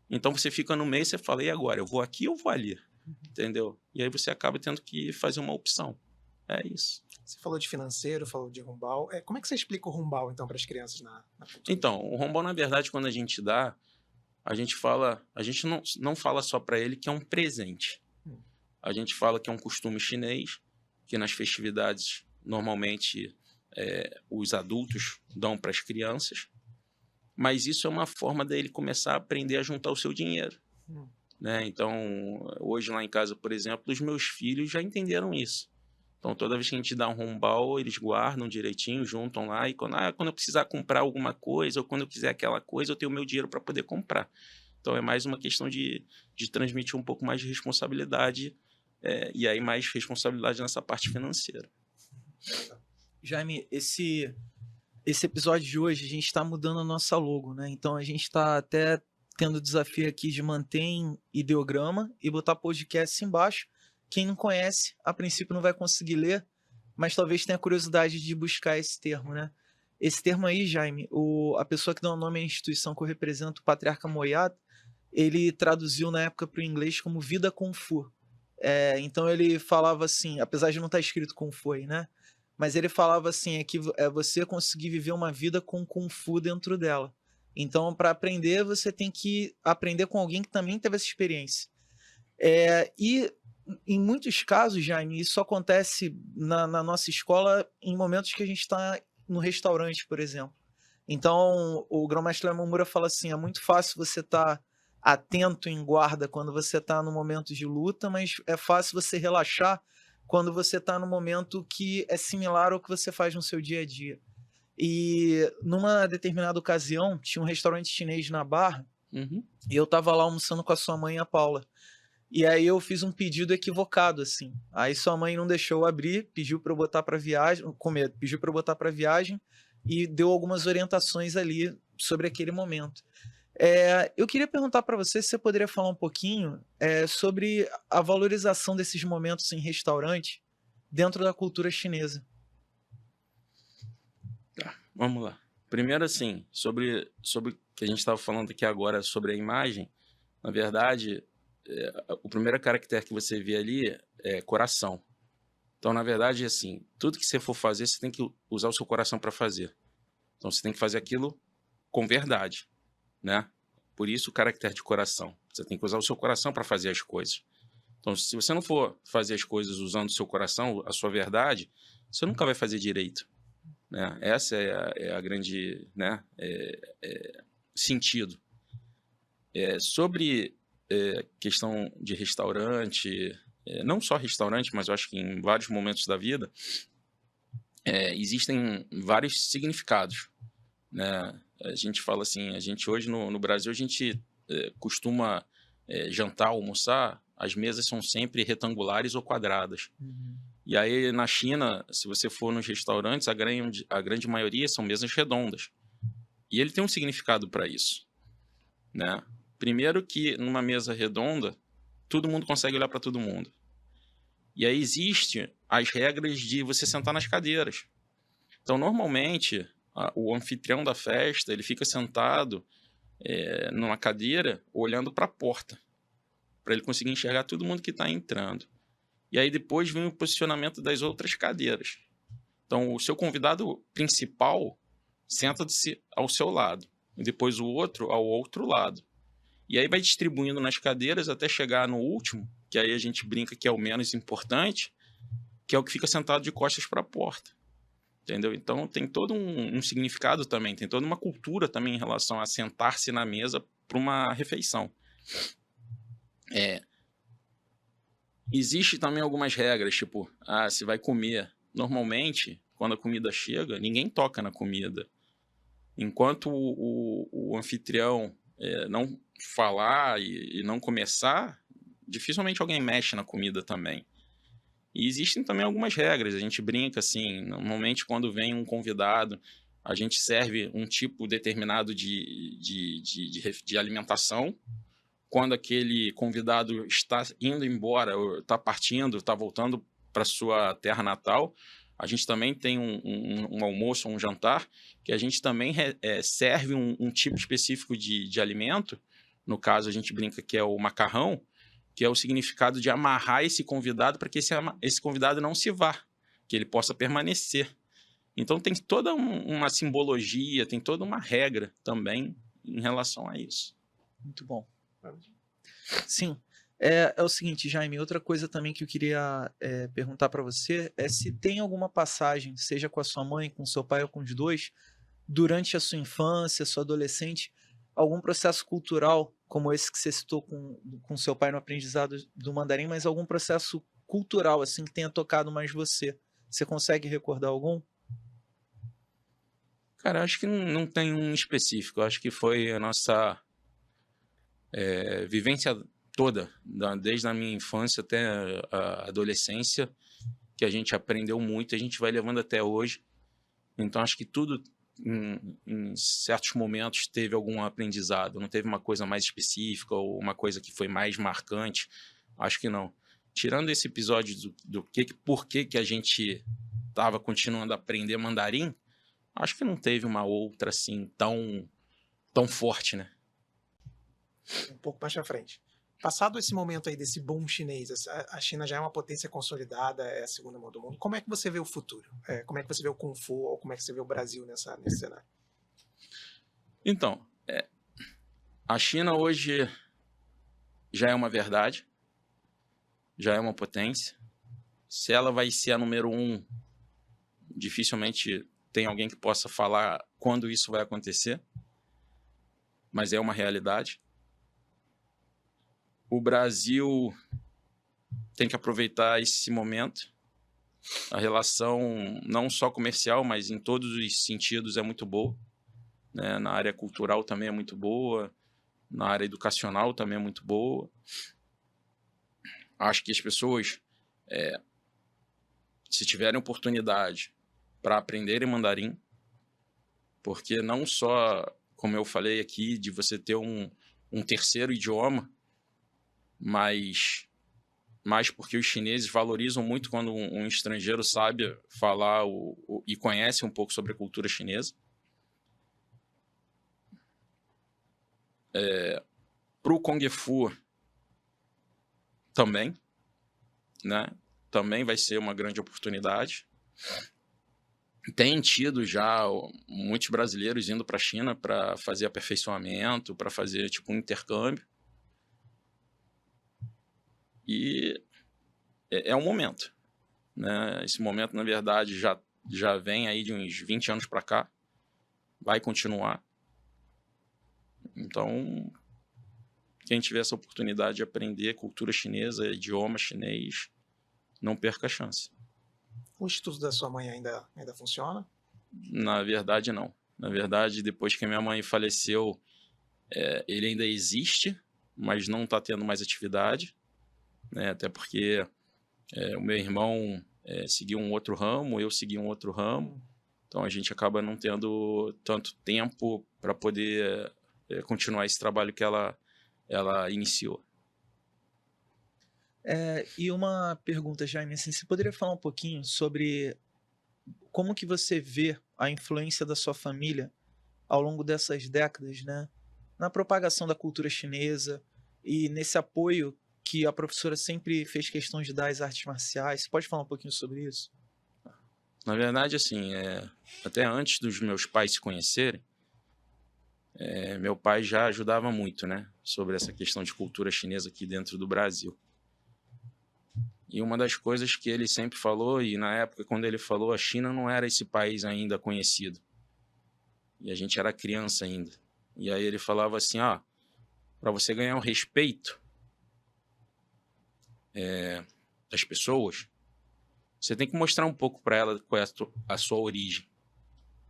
Então você fica no meio e você fala, e agora? Eu vou aqui ou vou ali? Entendeu? E aí você acaba tendo que fazer uma opção. É isso. Você falou de financeiro, falou de Rumbal. Como é que você explica o Rumbal, então, para as crianças na cultura? Então, o Rumbal, na verdade, quando a gente dá, a gente não fala só para ele que é um presente. A gente fala que é um costume chinês, que nas festividades, normalmente, os adultos dão para as crianças, mas isso é uma forma dele começar a aprender a juntar o seu dinheiro. Né? Então, hoje lá em casa, por exemplo, os meus filhos já entenderam isso. Então, toda vez que a gente dá um Rumbal, eles guardam direitinho, juntam lá, e quando eu precisar comprar alguma coisa, ou quando eu quiser aquela coisa, eu tenho o meu dinheiro para poder comprar. Então, é mais uma questão de transmitir um pouco mais de responsabilidade, e aí mais responsabilidade nessa parte financeira. Jaime, esse episódio de hoje, a gente está mudando a nossa logo, né? Então, a gente está até tendo o desafio aqui de manter em ideograma e botar podcast embaixo. Quem não conhece, a princípio não vai conseguir ler, mas talvez tenha curiosidade de buscar esse termo, né? Esse termo aí, Jaime, a pessoa que dá o nome à instituição que eu represento, o Patriarca Moyat, ele traduziu na época para o inglês como Vida Kung Fu. Então ele falava assim, apesar de não estar escrito Kung Fu aí, né? Mas ele falava assim, é que é você conseguir viver uma vida com Kung Fu dentro dela. Então, para aprender, você tem que aprender com alguém que também teve essa experiência. E em muitos casos, Jaime, isso acontece na nossa escola em momentos que a gente está no restaurante, por exemplo. Então, o Grão-Mestre Yamamura fala assim, é muito fácil você estar atento em guarda quando você está no momento de luta, mas é fácil você relaxar quando você está no momento que é similar ao que você faz no seu dia a dia. E numa determinada ocasião, tinha um restaurante chinês na Barra, Uhum. e eu estava lá almoçando com a sua mãe, a Paula. E aí eu fiz um pedido equivocado, assim. Aí sua mãe não deixou eu abrir, pediu para eu botar para viagem, com medo, pediu para eu botar para viagem e deu algumas orientações ali sobre aquele momento. Eu queria perguntar para você se você poderia falar um pouquinho sobre a valorização desses momentos em restaurante dentro da cultura chinesa. Tá, vamos lá. Primeiro, assim, sobre o que a gente estava falando aqui agora sobre a imagem, na verdade, o primeiro caractere que você vê ali é coração. Então, na verdade, assim, tudo que você for fazer, você tem que usar o seu coração para fazer. Então, você tem que fazer aquilo com verdade, né? Por isso o caractere de coração. Você tem que usar o seu coração para fazer as coisas. Então, se você não for fazer as coisas usando o seu coração, a sua verdade, você nunca vai fazer direito, né? Essa é a grande, né, sentido. Sobre questão de restaurante, não só restaurante, mas eu acho que em vários momentos da vida, existem vários significados, né? A gente fala assim, a gente hoje no Brasil, a gente costuma jantar, almoçar, as mesas são sempre retangulares ou quadradas. Uhum. E aí na China, se você for nos restaurantes, a grande maioria são mesas redondas. E ele tem um significado para isso, né? Primeiro que numa mesa redonda, todo mundo consegue olhar para todo mundo. E aí existem as regras de você sentar nas cadeiras. Então, normalmente, o anfitrião da festa, ele fica sentado numa cadeira olhando para a porta, para ele conseguir enxergar todo mundo que está entrando. E aí depois vem o posicionamento das outras cadeiras. Então, o seu convidado principal senta-se ao seu lado, e depois o outro ao outro lado. E aí vai distribuindo nas cadeiras até chegar no último, que aí a gente brinca que é o menos importante, que é o que fica sentado de costas para a porta. Entendeu? Então tem todo um significado também, tem toda uma cultura também em relação a sentar-se na mesa para uma refeição. Existe também algumas regras, tipo, se vai comer. Normalmente, quando a comida chega, ninguém toca na comida. Enquanto o anfitrião não falar e não começar, dificilmente alguém mexe na comida também. E existem também algumas regras, a gente brinca assim, normalmente quando vem um convidado, a gente serve um tipo determinado de alimentação. Quando aquele convidado está indo embora, ou está partindo, está voltando para sua terra natal, a gente também tem um almoço, um jantar, que a gente também serve um tipo específico de alimento. No caso, a gente brinca que é o macarrão, que é o significado de amarrar esse convidado para que esse convidado não se vá, que ele possa permanecer. Então tem toda uma simbologia, tem toda uma regra também em relação a isso. Muito bom. Sim. É o seguinte, Jaime, outra coisa também que eu queria perguntar para você é se tem alguma passagem, seja com a sua mãe, com seu pai ou com os dois, durante a sua infância, sua adolescente, algum processo cultural, como esse que você citou com seu pai no aprendizado do mandarim, mas algum processo cultural, assim, que tenha tocado mais você. Você consegue recordar algum? Cara, acho que não tem um específico. Acho que foi a nossa vivência toda, desde a minha infância até a adolescência, que a gente aprendeu muito, a gente vai levando até hoje. Então, acho que tudo, em certos momentos, teve algum aprendizado. Não teve uma coisa mais específica ou uma coisa que foi mais marcante. Acho que não. Tirando esse episódio por que a gente estava continuando a aprender mandarim, acho que não teve uma outra assim tão forte, né? Um pouco mais pra frente. Passado esse momento aí desse boom chinês, a China já é uma potência consolidada, é a segunda mão do mundo. Como é que você vê o futuro? Como é que você vê o Kung Fu, ou como é que você vê o Brasil nesse cenário? Então, a China hoje já é uma verdade, já é uma potência. Se ela vai ser a número 1, dificilmente tem alguém que possa falar quando isso vai acontecer, mas é uma realidade. O Brasil tem que aproveitar esse momento. A relação, não só comercial, mas em todos os sentidos, é muito boa, né? Na área cultural também é muito boa, na área educacional também é muito boa. Acho que as pessoas, se tiverem oportunidade para aprenderem mandarim, porque não só, como eu falei aqui, de você ter um terceiro idioma, mas porque os chineses valorizam muito quando um estrangeiro sabe falar e conhece um pouco sobre a cultura chinesa. Para o Kung Fu também, né? Também vai ser uma grande oportunidade. Tem tido já muitos brasileiros indo para a China para fazer aperfeiçoamento, para fazer tipo um intercâmbio. E é um momento, né? Esse momento, na verdade, já vem aí de uns 20 anos para cá. Vai continuar. Então, quem tiver essa oportunidade de aprender cultura chinesa, idioma chinês, não perca a chance. O estudo da sua mãe ainda funciona? Na verdade, não. Na verdade, depois que a minha mãe faleceu, ele ainda existe, mas não está tendo mais atividade, né? Até porque o meu irmão seguiu um outro ramo, eu segui um outro ramo, então a gente acaba não tendo tanto tempo para poder continuar esse trabalho que ela iniciou. E uma pergunta, Jaime, assim, você poderia falar um pouquinho sobre como que você vê a influência da sua família ao longo dessas décadas, né, na propagação da cultura chinesa e nesse apoio que a professora sempre fez questão de dar às artes marciais? Você pode falar um pouquinho sobre isso? Na verdade, assim, até antes dos meus pais se conhecerem, meu pai já ajudava muito, né, sobre essa questão de cultura chinesa aqui dentro do Brasil. E uma das coisas que ele sempre falou, e na época quando ele falou, a China não era esse país ainda conhecido. E a gente era criança ainda. E aí ele falava assim, para você ganhar o respeito das pessoas, você tem que mostrar um pouco para ela qual é a sua origem.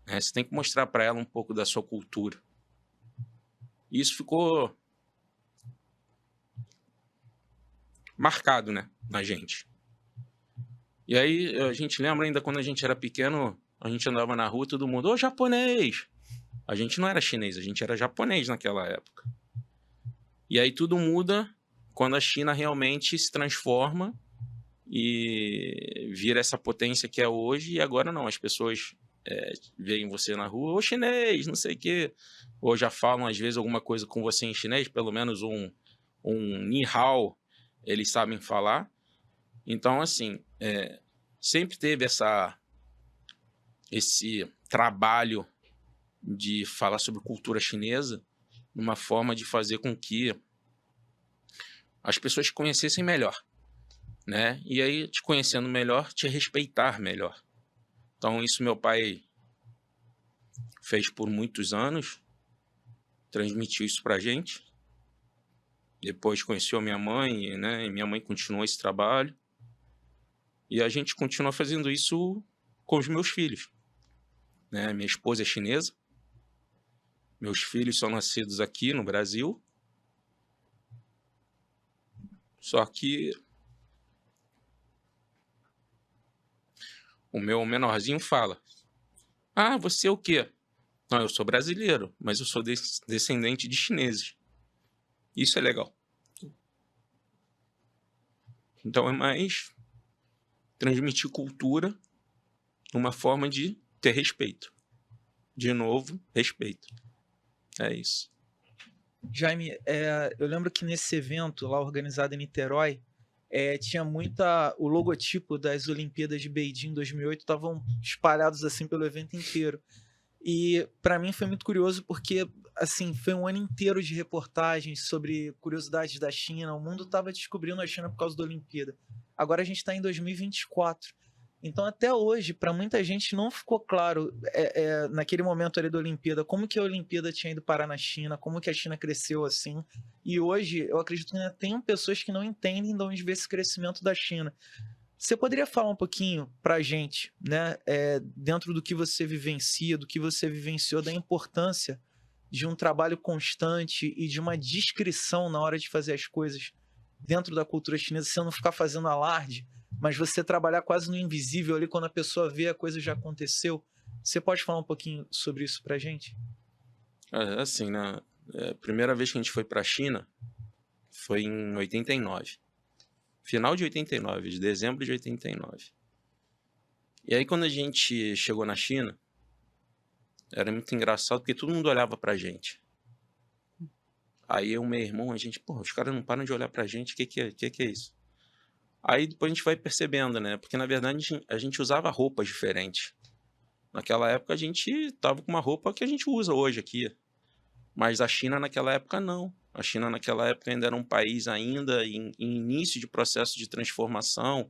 Você tem que mostrar para ela um pouco da sua cultura. E isso ficou marcado, né, na gente. E aí a gente lembra ainda quando a gente era pequeno, a gente andava na rua, todo mundo, ô japonês! A gente não era chinês, a gente era japonês naquela época. E aí tudo muda quando a China realmente se transforma e vira essa potência que é hoje, e agora não, as pessoas veem você na rua, ô chinês, não sei o quê, ou já falam às vezes alguma coisa com você em chinês, pelo menos um ni hao, eles sabem falar. Então, assim, sempre teve esse trabalho de falar sobre cultura chinesa, uma forma de fazer com que as pessoas te conhecessem melhor, né? E aí, te conhecendo melhor, te respeitar melhor. Então, isso meu pai fez por muitos anos, transmitiu isso pra gente. Depois conheceu a minha mãe, né? E minha mãe continuou esse trabalho. E a gente continua fazendo isso com os meus filhos, né? Minha esposa é chinesa. Meus filhos são nascidos aqui no Brasil. Só que o meu menorzinho fala, você é o quê? Não, eu sou brasileiro, mas eu sou descendente de chineses. Isso é legal. Então é mais transmitir cultura uma forma de ter respeito. De novo, respeito. É isso. Jaime, eu lembro que nesse evento lá organizado em Niterói, tinha o logotipo das Olimpíadas de Beijing 2008 estavam espalhados assim pelo evento inteiro. E para mim foi muito curioso porque assim foi um ano inteiro de reportagens sobre curiosidades da China. O mundo estava descobrindo a China por causa da Olimpíada. Agora a gente está em 2024. Então até hoje, para muita gente não ficou claro naquele momento ali da Olimpíada como que a Olimpíada tinha ido parar na China, como que a China cresceu assim. E hoje eu acredito que ainda tem pessoas que não entendem de onde veio esse crescimento da China. Você poderia falar um pouquinho para a gente, né, dentro do que você vivencia, do que você vivenciou, da importância de um trabalho constante e de uma descrição na hora de fazer as coisas dentro da cultura chinesa, você não ficar fazendo alarde, mas você trabalhar quase no invisível ali, quando a pessoa vê a coisa já aconteceu. Você pode falar um pouquinho sobre isso para a gente? Assim, né? A primeira vez que a gente foi para a China foi em 89. Final de 89, de dezembro de 89. E aí, quando a gente chegou na China, era muito engraçado, porque todo mundo olhava pra gente. Aí eu e meu irmão, a gente, porra, os caras não param de olhar pra gente, o que é isso? Aí depois a gente vai percebendo, né? Porque, na verdade, a gente usava roupas diferentes. Naquela época, a gente tava com uma roupa que a gente usa hoje aqui. Mas a China, naquela época, não. A China, naquela época, ainda era um país ainda em início de processo de transformação,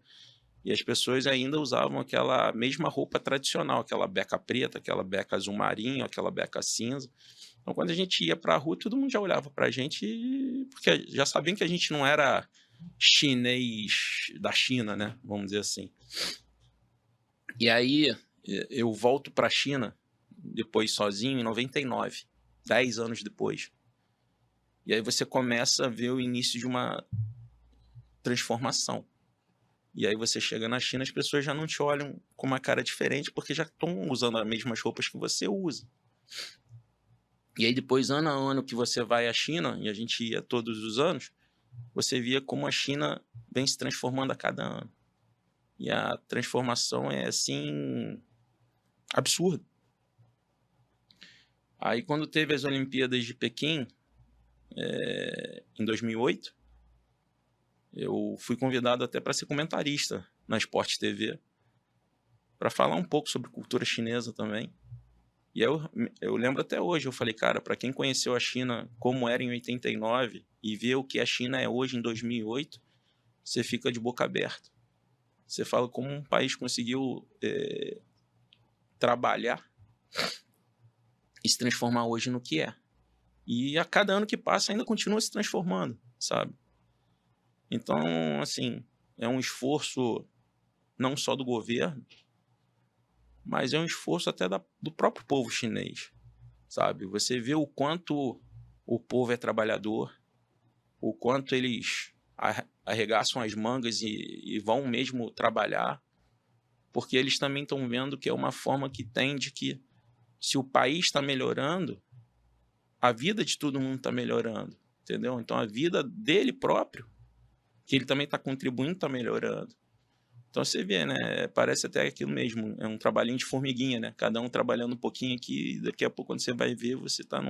e as pessoas ainda usavam aquela mesma roupa tradicional, aquela beca preta, aquela beca azul marinho, aquela beca cinza. Então, quando a gente ia para a rua, todo mundo já olhava para a gente, porque já sabiam que a gente não era chinês da China, né? Vamos dizer assim. E aí, eu volto para a China, depois sozinho, em 99, 10 anos depois. E aí você começa a ver o início de uma transformação. E aí você chega na China, as pessoas já não te olham com uma cara diferente, porque já estão usando as mesmas roupas que você usa. E aí depois, ano a ano que você vai à China, e a gente ia todos os anos, você via como a China vem se transformando a cada ano. E a transformação é, assim, absurda. Aí quando teve as Olimpíadas de Pequim, em 2008, eu fui convidado até para ser comentarista na Sport TV, para falar um pouco sobre cultura chinesa também. E eu lembro até hoje, eu falei, cara, para quem conheceu a China como era em 89 e vê o que a China é hoje em 2008, você fica de boca aberta. Você fala como um país conseguiu trabalhar e se transformar hoje no que é. E a cada ano que passa ainda continua se transformando, sabe? Então, assim, é um esforço não só do governo, mas é um esforço até do próprio povo chinês, sabe? Você vê o quanto o povo é trabalhador, o quanto eles arregaçam as mangas e vão mesmo trabalhar, porque eles também estão vendo que é uma forma que tem de que, se o país está melhorando, a vida de todo mundo está melhorando, entendeu? Então, a vida dele próprio, que ele também está contribuindo, está melhorando. Então você vê, né? Parece até aquilo mesmo, é um trabalhinho de formiguinha, né? Cada um trabalhando um pouquinho aqui, e daqui a pouco, quando você vai ver, você está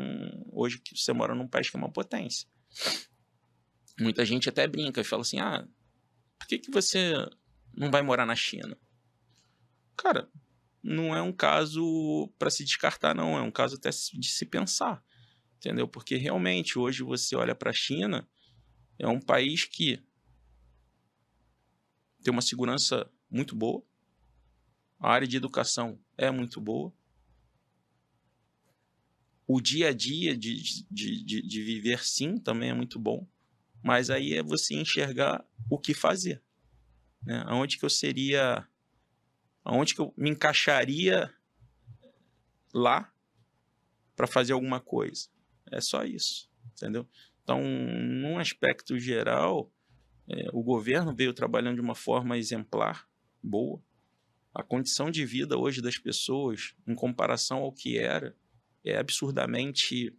hoje que você mora num país que é uma potência. Muita gente até brinca e fala assim, por que você não vai morar na China? Cara, não é um caso para se descartar, não. É um caso até de se pensar, entendeu? Porque realmente, hoje você olha para a China, é um país que tem uma segurança muito boa, a área de educação é muito boa, o dia a dia de viver, sim, também é muito bom, mas aí é você enxergar o que fazer, né? Aonde que eu me encaixaria lá para fazer alguma coisa. É só isso, entendeu? Então, num aspecto geral, o governo veio trabalhando de uma forma exemplar, boa. A condição de vida hoje das pessoas, em comparação ao que era, é absurdamente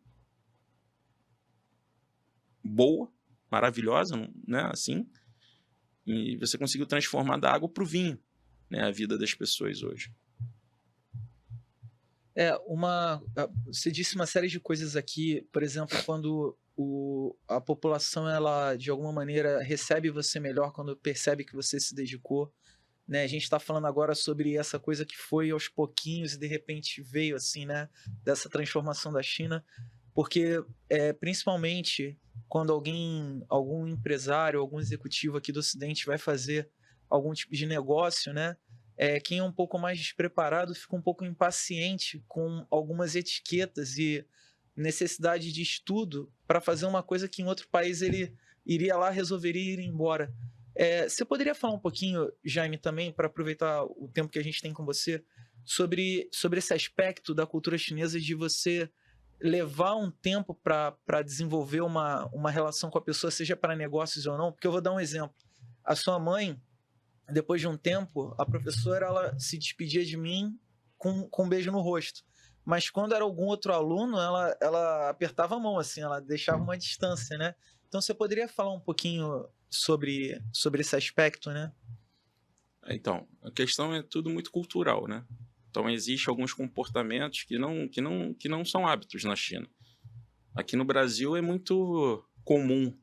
boa, maravilhosa, né? Assim, e você conseguiu transformar da água para o vinho, né? A vida das pessoas hoje. Você disse uma série de coisas aqui, por exemplo, quando a população, ela, de alguma maneira, recebe você melhor quando percebe que você se dedicou, né? A gente está falando agora sobre essa coisa que foi aos pouquinhos e de repente veio assim, né? Dessa transformação da China, porque principalmente quando algum empresário, algum executivo aqui do Ocidente vai fazer algum tipo de negócio, né? Quem é um pouco mais despreparado fica um pouco impaciente com algumas etiquetas e necessidade de estudo para fazer uma coisa que em outro país ele iria lá, resolveria ir embora. Você poderia falar um pouquinho, Jaime, também, para aproveitar o tempo que a gente tem com você, sobre esse aspecto da cultura chinesa de você levar um tempo para desenvolver uma relação com a pessoa, seja para negócios ou não? Porque eu vou dar um exemplo. A sua mãe, depois de um tempo, a professora ela se despedia de mim com um beijo no rosto. Mas quando era algum outro aluno, ela apertava a mão, assim, ela deixava uma distância, né? Então você poderia falar um pouquinho sobre esse aspecto, né? Então, a questão é tudo muito cultural, né? Então, existem alguns comportamentos que não são hábitos na China. Aqui no Brasil é muito comum,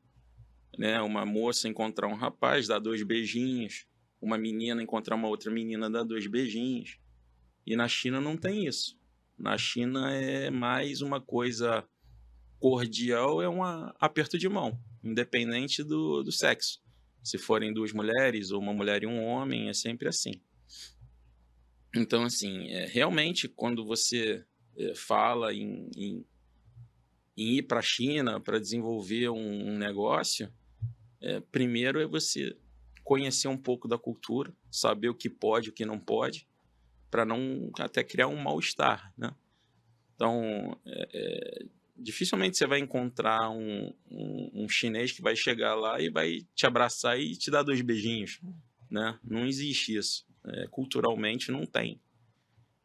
né? Uma moça encontrar um rapaz, dar 2 beijinhos, uma menina encontrar uma outra menina, dar 2 beijinhos. E na China não tem isso. Na China é mais uma coisa cordial, é um aperto de mão, independente do sexo. Se forem 2 mulheres ou uma mulher e um homem, é sempre assim. Então, assim, realmente, quando você fala em ir para a China para desenvolver um negócio, primeiro é você conhecer um pouco da cultura, saber o que pode, o que não pode, para não até criar um mal-estar, né? Então, dificilmente você vai encontrar um chinês que vai chegar lá e vai te abraçar e te dar 2 beijinhos, né? Não existe isso. Culturalmente não tem.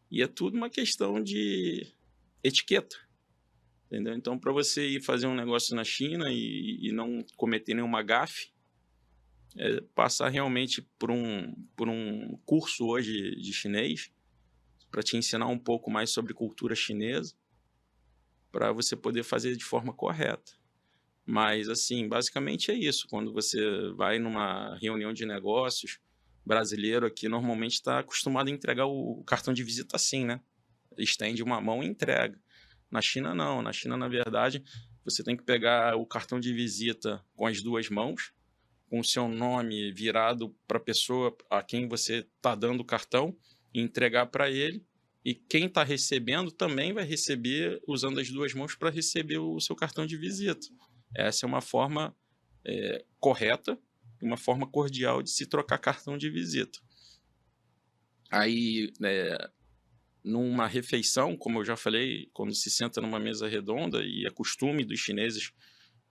E é tudo uma questão de etiqueta, entendeu? Então, para você ir fazer um negócio na China e não cometer nenhuma gafe, passar realmente por um curso hoje de chinês, para te ensinar um pouco mais sobre cultura chinesa, para você poder fazer de forma correta. Mas, assim, basicamente é isso. Quando você vai numa reunião de negócios, brasileiro aqui normalmente está acostumado a entregar o cartão de visita assim, né? Estende uma mão e entrega. Na China, não. Na China, na verdade, você tem que pegar o cartão de visita com as 2 mãos, com o seu nome virado para a pessoa a quem você está dando o cartão, e entregar para ele. E quem está recebendo também vai receber usando as 2 mãos para receber o seu cartão de visita. Essa é uma forma correta, uma forma cordial de se trocar cartão de visita. Aí, numa refeição, como eu já falei, quando se senta numa mesa redonda, e é costume dos chineses,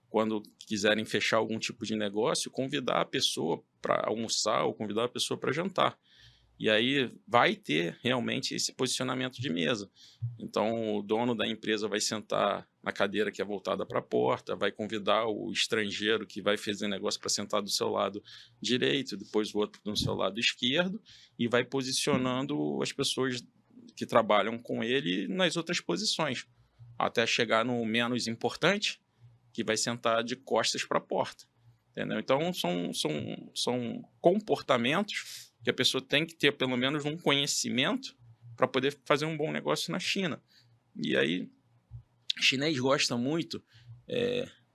quando quiserem fechar algum tipo de negócio, convidar a pessoa para almoçar ou convidar a pessoa para jantar. E aí vai ter realmente esse posicionamento de mesa. Então, o dono da empresa vai sentar na cadeira que é voltada para a porta, vai convidar o estrangeiro que vai fazer negócio para sentar do seu lado direito, depois o outro do seu lado esquerdo, e vai posicionando as pessoas que trabalham com ele nas outras posições, até chegar no menos importante, que vai sentar de costas para a porta. Entendeu? Então, são comportamentos que a pessoa tem que ter pelo menos um conhecimento para poder fazer um bom negócio na China. E aí, o chinês gosta muito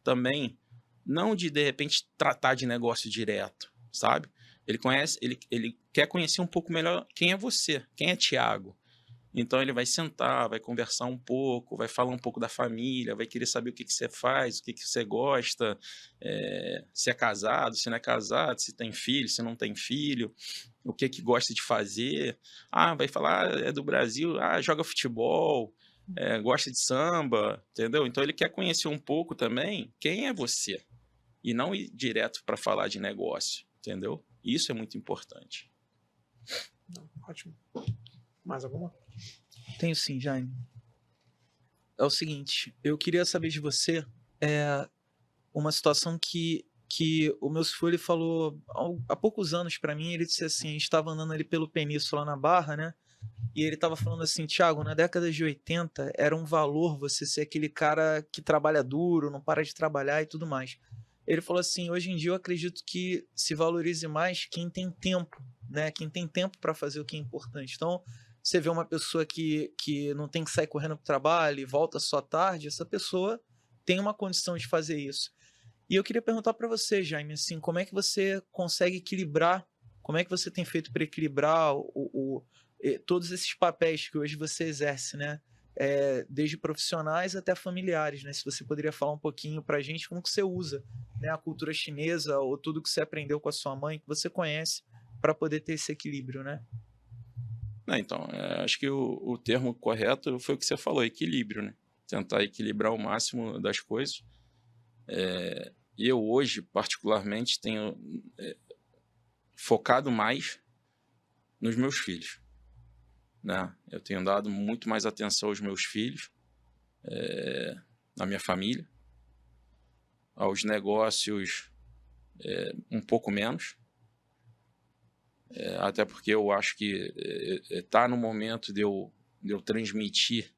também, não de repente, tratar de negócio direto, sabe? Ele quer conhecer um pouco melhor quem é você, quem é Thiago. Então, ele vai sentar, vai conversar um pouco, vai falar um pouco da família, vai querer saber o que você faz, o que você gosta, se é casado, se não é casado, se tem filho, se não tem filho, o que gosta de fazer. Vai falar, é do Brasil, joga futebol, gosta de samba, entendeu? Então, ele quer conhecer um pouco também quem é você, e não ir direto para falar de negócio, entendeu? Isso é muito importante. Ótimo. Mais alguma? Tenho sim, Jaime. É o seguinte, eu queria saber de você uma situação que o meu filho falou há poucos anos para mim. Ele disse assim, a gente estava andando ali pelo Península na Barra, né? e ele estava falando assim, Thiago, na década de 80 era um valor você ser aquele cara que trabalha duro, não para de trabalhar e tudo mais. Ele falou assim, hoje em dia eu acredito que se valorize mais quem tem tempo, né? Quem tem tempo para fazer o que é importante. Então, você vê uma pessoa que não tem que sair correndo para o trabalho e volta só tarde, essa pessoa tem uma condição de fazer isso. E eu queria perguntar para você, Jaime, assim, como é que você consegue equilibrar, como é que você tem feito para equilibrar todos esses papéis que hoje você exerce, né? Desde profissionais até familiares, né? Se você poderia falar um pouquinho para a gente como que você usa, né, a cultura chinesa ou tudo que você aprendeu com a sua mãe, que você conhece, para poder ter esse equilíbrio, né? Então, acho que o termo correto foi o que você falou, equilíbrio, né? Tentar equilibrar o máximo das coisas. Eu hoje, particularmente, tenho focado mais nos meus filhos, né? Eu tenho dado muito mais atenção aos meus filhos, à minha família, aos negócios um pouco menos, até porque eu acho que está no momento de eu transmitir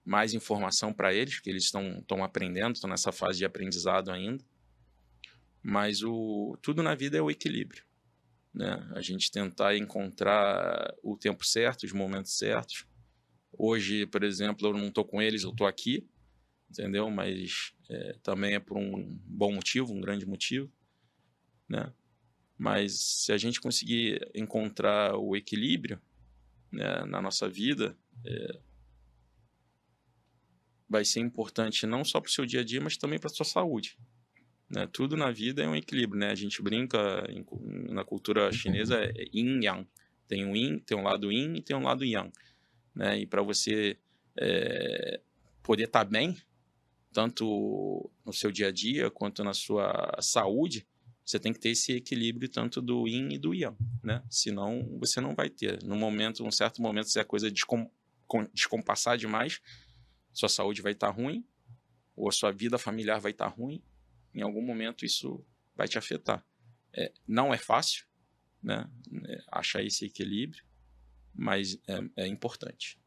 mais informação para eles, que eles estão aprendendo, estão nessa fase de aprendizado ainda. Mas tudo na vida é o equilíbrio, né? A gente tentar encontrar o tempo certo, os momentos certos. Hoje, por exemplo, eu não estou com eles, eu estou aqui, entendeu? Mas também é por um bom motivo, um grande motivo, né? Mas se a gente conseguir encontrar o equilíbrio, né, na nossa vida, vai ser importante não só para o seu dia a dia, mas também para a sua saúde, né? Tudo na vida é um equilíbrio, né? A gente brinca na cultura chinesa é yin yang. Tem um yin, tem um lado yin e tem um lado yang, né? E para você poder estar bem, tanto no seu dia a dia quanto na sua saúde, você tem que ter esse equilíbrio tanto do yin e do yang, né? Senão você não vai ter. Num certo momento, se a coisa descompassar demais, sua saúde vai estar ruim, ou a sua vida familiar vai estar ruim. Em algum momento isso vai te afetar. Não é fácil, né? Achar esse equilíbrio, mas é importante.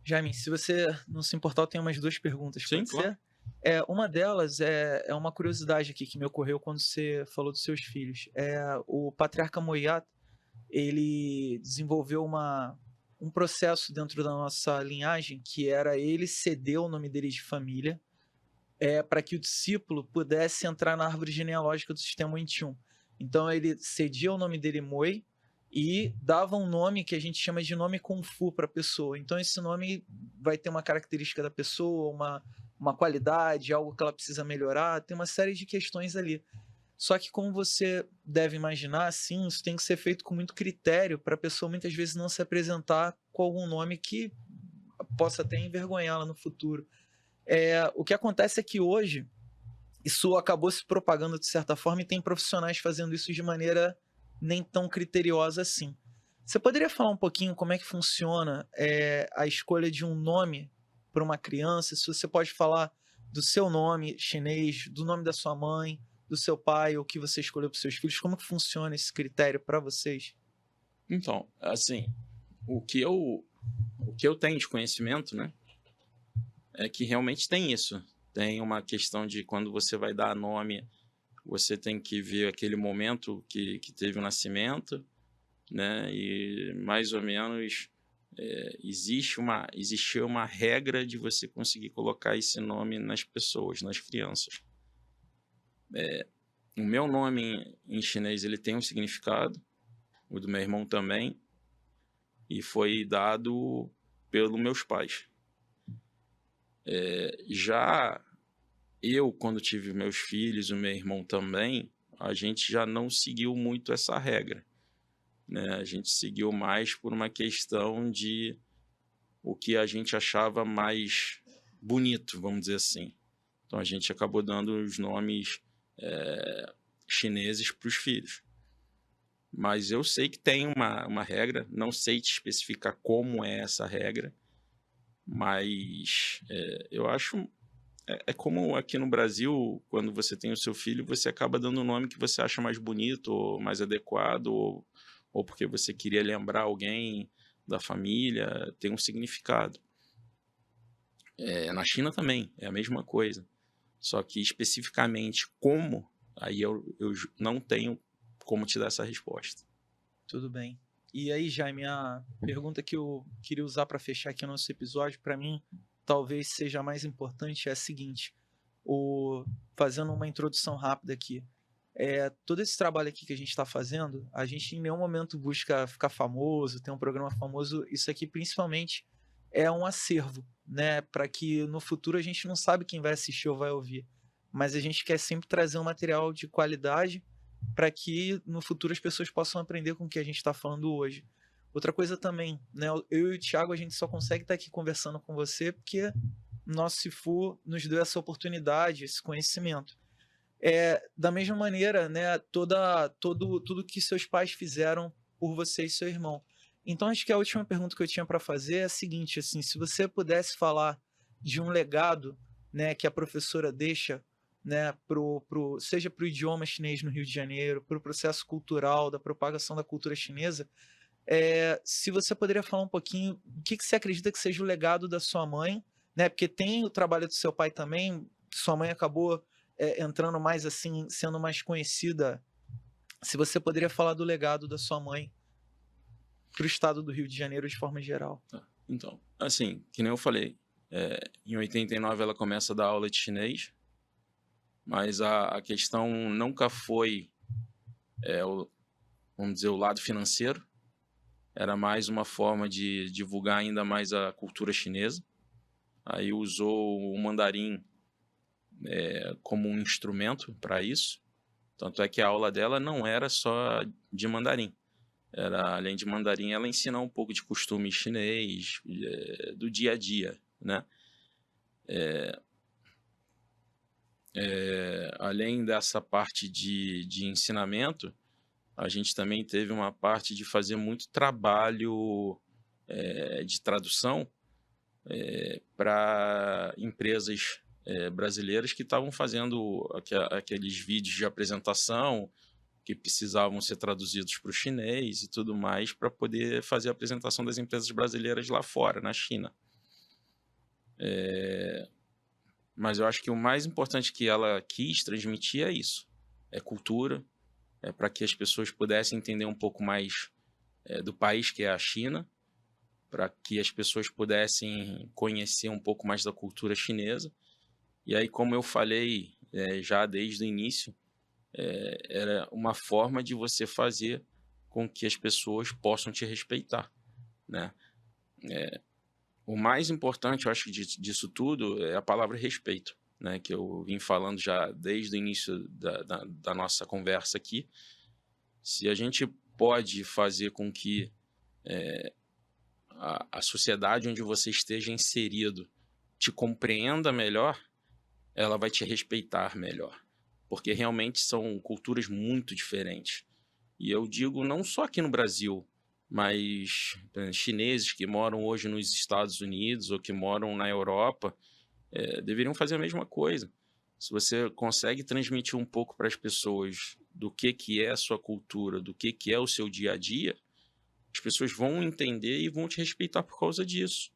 Jaime, se você não se importar, eu tenho umas duas perguntas. Sim, Pode claro. ser? Uma delas é uma curiosidade aqui que me ocorreu quando você falou dos seus filhos. O patriarca Moyat, ele desenvolveu um processo dentro da nossa linhagem que era ele ceder o nome dele de família para que o discípulo pudesse entrar na árvore genealógica do sistema 21. Então ele cedia o nome dele Moi e dava um nome que a gente chama de nome Kung Fu para a pessoa. Então esse nome vai ter uma característica da pessoa, uma qualidade, algo que ela precisa melhorar, tem uma série de questões ali. Só que como você deve imaginar, assim, isso tem que ser feito com muito critério para a pessoa muitas vezes não se apresentar com algum nome que possa até envergonhá-la no futuro. O que acontece é que hoje isso acabou se propagando de certa forma e tem profissionais fazendo isso de maneira nem tão criteriosa assim. Você poderia falar um pouquinho como é que funciona a escolha de um nome para uma criança? Se você pode falar do seu nome chinês, do nome da sua mãe, do seu pai, o que você escolheu para os seus filhos, como que funciona esse critério para vocês? Então, assim, o que eu tenho de conhecimento, né, é que realmente tem isso. Tem uma questão de quando você vai dar nome, você tem que ver aquele momento que teve o nascimento, né? E mais ou menos existia uma regra de você conseguir colocar esse nome nas pessoas, nas crianças. O meu nome em chinês ele tem um significado, o do meu irmão também, e foi dado pelos meus pais. Já eu, quando tive meus filhos, o meu irmão também, a gente já não seguiu muito essa regra, né? A gente seguiu mais por uma questão de o que a gente achava mais bonito, vamos dizer assim. Então a gente acabou dando os nomes chineses para os filhos. Mas eu sei que tem uma regra, não sei te especificar como é essa regra, mas eu acho... É como aqui no Brasil, quando você tem o seu filho, você acaba dando o nome que você acha mais bonito, ou mais adequado, ou ou porque você queria lembrar alguém da família, tem um significado. Na China também é a mesma coisa, só que especificamente como, aí eu não tenho como te dar essa resposta. Tudo bem. E aí, Jaime, a pergunta que eu queria usar para fechar aqui o nosso episódio, para mim, talvez seja a mais importante, é a seguinte: fazendo uma introdução rápida aqui. Todo esse trabalho aqui que a gente está fazendo, a gente em nenhum momento busca ficar famoso, ter um programa famoso. Isso aqui, principalmente, é um acervo, né? Para que no futuro a gente não sabe quem vai assistir ou vai ouvir, mas a gente quer sempre trazer um material de qualidade para que no futuro as pessoas possam aprender com o que a gente está falando hoje. Outra coisa também, né? Eu e o Thiago, a gente só consegue estar aqui conversando com você porque nosso Sifu nos deu essa oportunidade, esse conhecimento. Da mesma maneira, né? Tudo que seus pais fizeram por você e seu irmão. Então, acho que a última pergunta que eu tinha para fazer é a seguinte, assim, se você pudesse falar de um legado, né, que a professora deixa, né, seja para o idioma chinês no Rio de Janeiro, para o processo cultural, da propagação da cultura chinesa, se você poderia falar um pouquinho o que você acredita que seja o legado da sua mãe, né, porque tem o trabalho do seu pai também, sua mãe acabou entrando mais assim, sendo mais conhecida. Se você poderia falar do legado da sua mãe para o estado do Rio de Janeiro de forma geral. Então, assim, que nem eu falei, em 89 ela começa a dar aula de chinês, mas a questão nunca foi, vamos dizer, o lado financeiro, era mais uma forma de divulgar ainda mais a cultura chinesa. Aí usou o mandarim como um instrumento para isso, tanto é que a aula dela não era só de mandarim. Além de mandarim, ela ensina um pouco de costume chinês, do dia a dia, né? Além dessa parte de ensinamento, a gente também teve uma parte de fazer muito trabalho de tradução para empresas brasileiras que estavam fazendo aqueles vídeos de apresentação que precisavam ser traduzidos para o chinês e tudo mais para poder fazer a apresentação das empresas brasileiras lá fora, na China. Mas eu acho que o mais importante que ela quis transmitir é isso. É cultura, para que as pessoas pudessem entender um pouco mais do país que é a China, para que as pessoas pudessem conhecer um pouco mais da cultura chinesa. E aí, como eu falei já desde o início, era uma forma de você fazer com que as pessoas possam te respeitar, né? O mais importante, eu acho, disso tudo é a palavra respeito, né? Que eu vim falando já desde o início da nossa conversa aqui. Se a gente pode fazer com que a sociedade onde você esteja inserido te compreenda melhor, ela vai te respeitar melhor, porque realmente são culturas muito diferentes. E eu digo não só aqui no Brasil, mas chineses que moram hoje nos Estados Unidos ou que moram na Europa deveriam fazer a mesma coisa. Se você consegue transmitir um pouco para as pessoas do que é a sua cultura, do que é o seu dia a dia, as pessoas vão entender e vão te respeitar por causa disso.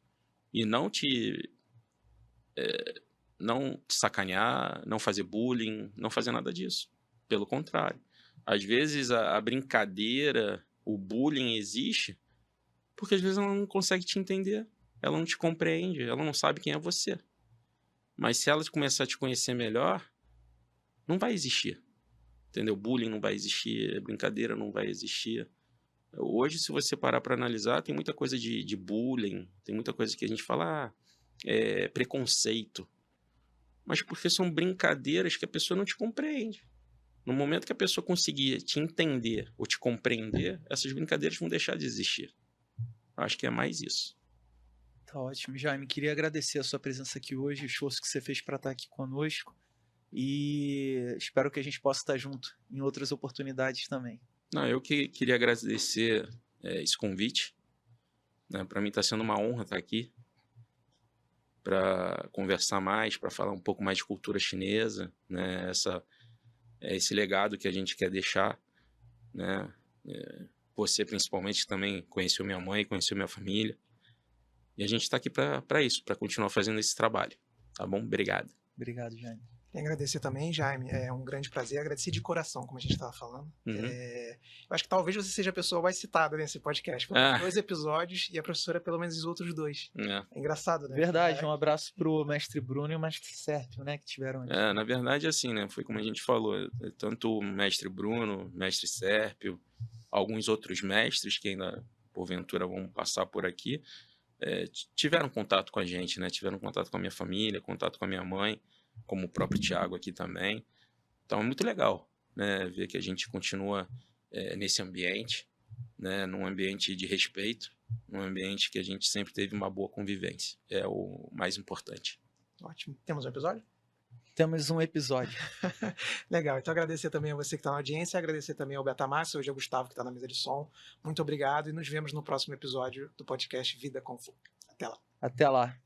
E não te sacanear, não fazer bullying, não fazer nada disso. Pelo contrário. Às vezes a brincadeira, o bullying existe porque às vezes ela não consegue te entender, ela não te compreende, ela não sabe quem é você. Mas se ela começar a te conhecer melhor, não vai existir. Entendeu? Bullying não vai existir, brincadeira não vai existir. Hoje, se você parar para analisar, tem muita coisa de bullying, tem muita coisa que a gente fala, preconceito. Mas porque são brincadeiras que a pessoa não te compreende. No momento que a pessoa conseguir te entender ou te compreender, essas brincadeiras vão deixar de existir. Acho que é mais isso. Tá ótimo, Jaime. Queria agradecer a sua presença aqui hoje, o esforço que você fez para estar aqui conosco. E espero que a gente possa estar junto em outras oportunidades também. Não, eu queria agradecer esse convite. Né? Para mim está sendo uma honra estar aqui para conversar mais, para falar um pouco mais de cultura chinesa, né? Esse legado que a gente quer deixar, né? você principalmente também conheceu minha mãe, conheceu minha família. E a gente está aqui para isso, para continuar fazendo esse trabalho. Tá bom? Obrigado. Obrigado, Jaime. E agradecer também, Jaime, é um grande prazer, agradecer de coração, como a gente estava falando. Uhum. Eu acho que talvez você seja a pessoa mais citada nesse podcast, foram 2 episódios e a professora pelo menos os outros 2. É engraçado, né? Verdade, um abraço pro mestre Bruno e o mestre Sérpio, né, que tiveram antes. Na verdade, assim, né, foi como a gente falou, tanto o mestre Bruno, o mestre Sérpio, alguns outros mestres que ainda, porventura, vão passar por aqui, tiveram contato com a gente, né, tiveram contato com a minha família, contato com a minha mãe, como o próprio Thiago aqui também. Então é muito legal, né, ver que a gente continua nesse ambiente, né, num ambiente de respeito, num ambiente que a gente sempre teve uma boa convivência. É o mais importante. Ótimo. Temos um episódio? Temos um episódio. Legal. Então agradecer também a você que está na audiência, agradecer também ao Beata Márcia, hoje é o Gustavo que está na mesa de som. Muito obrigado e nos vemos no próximo episódio do podcast Vida com Flow. Até lá. Até lá.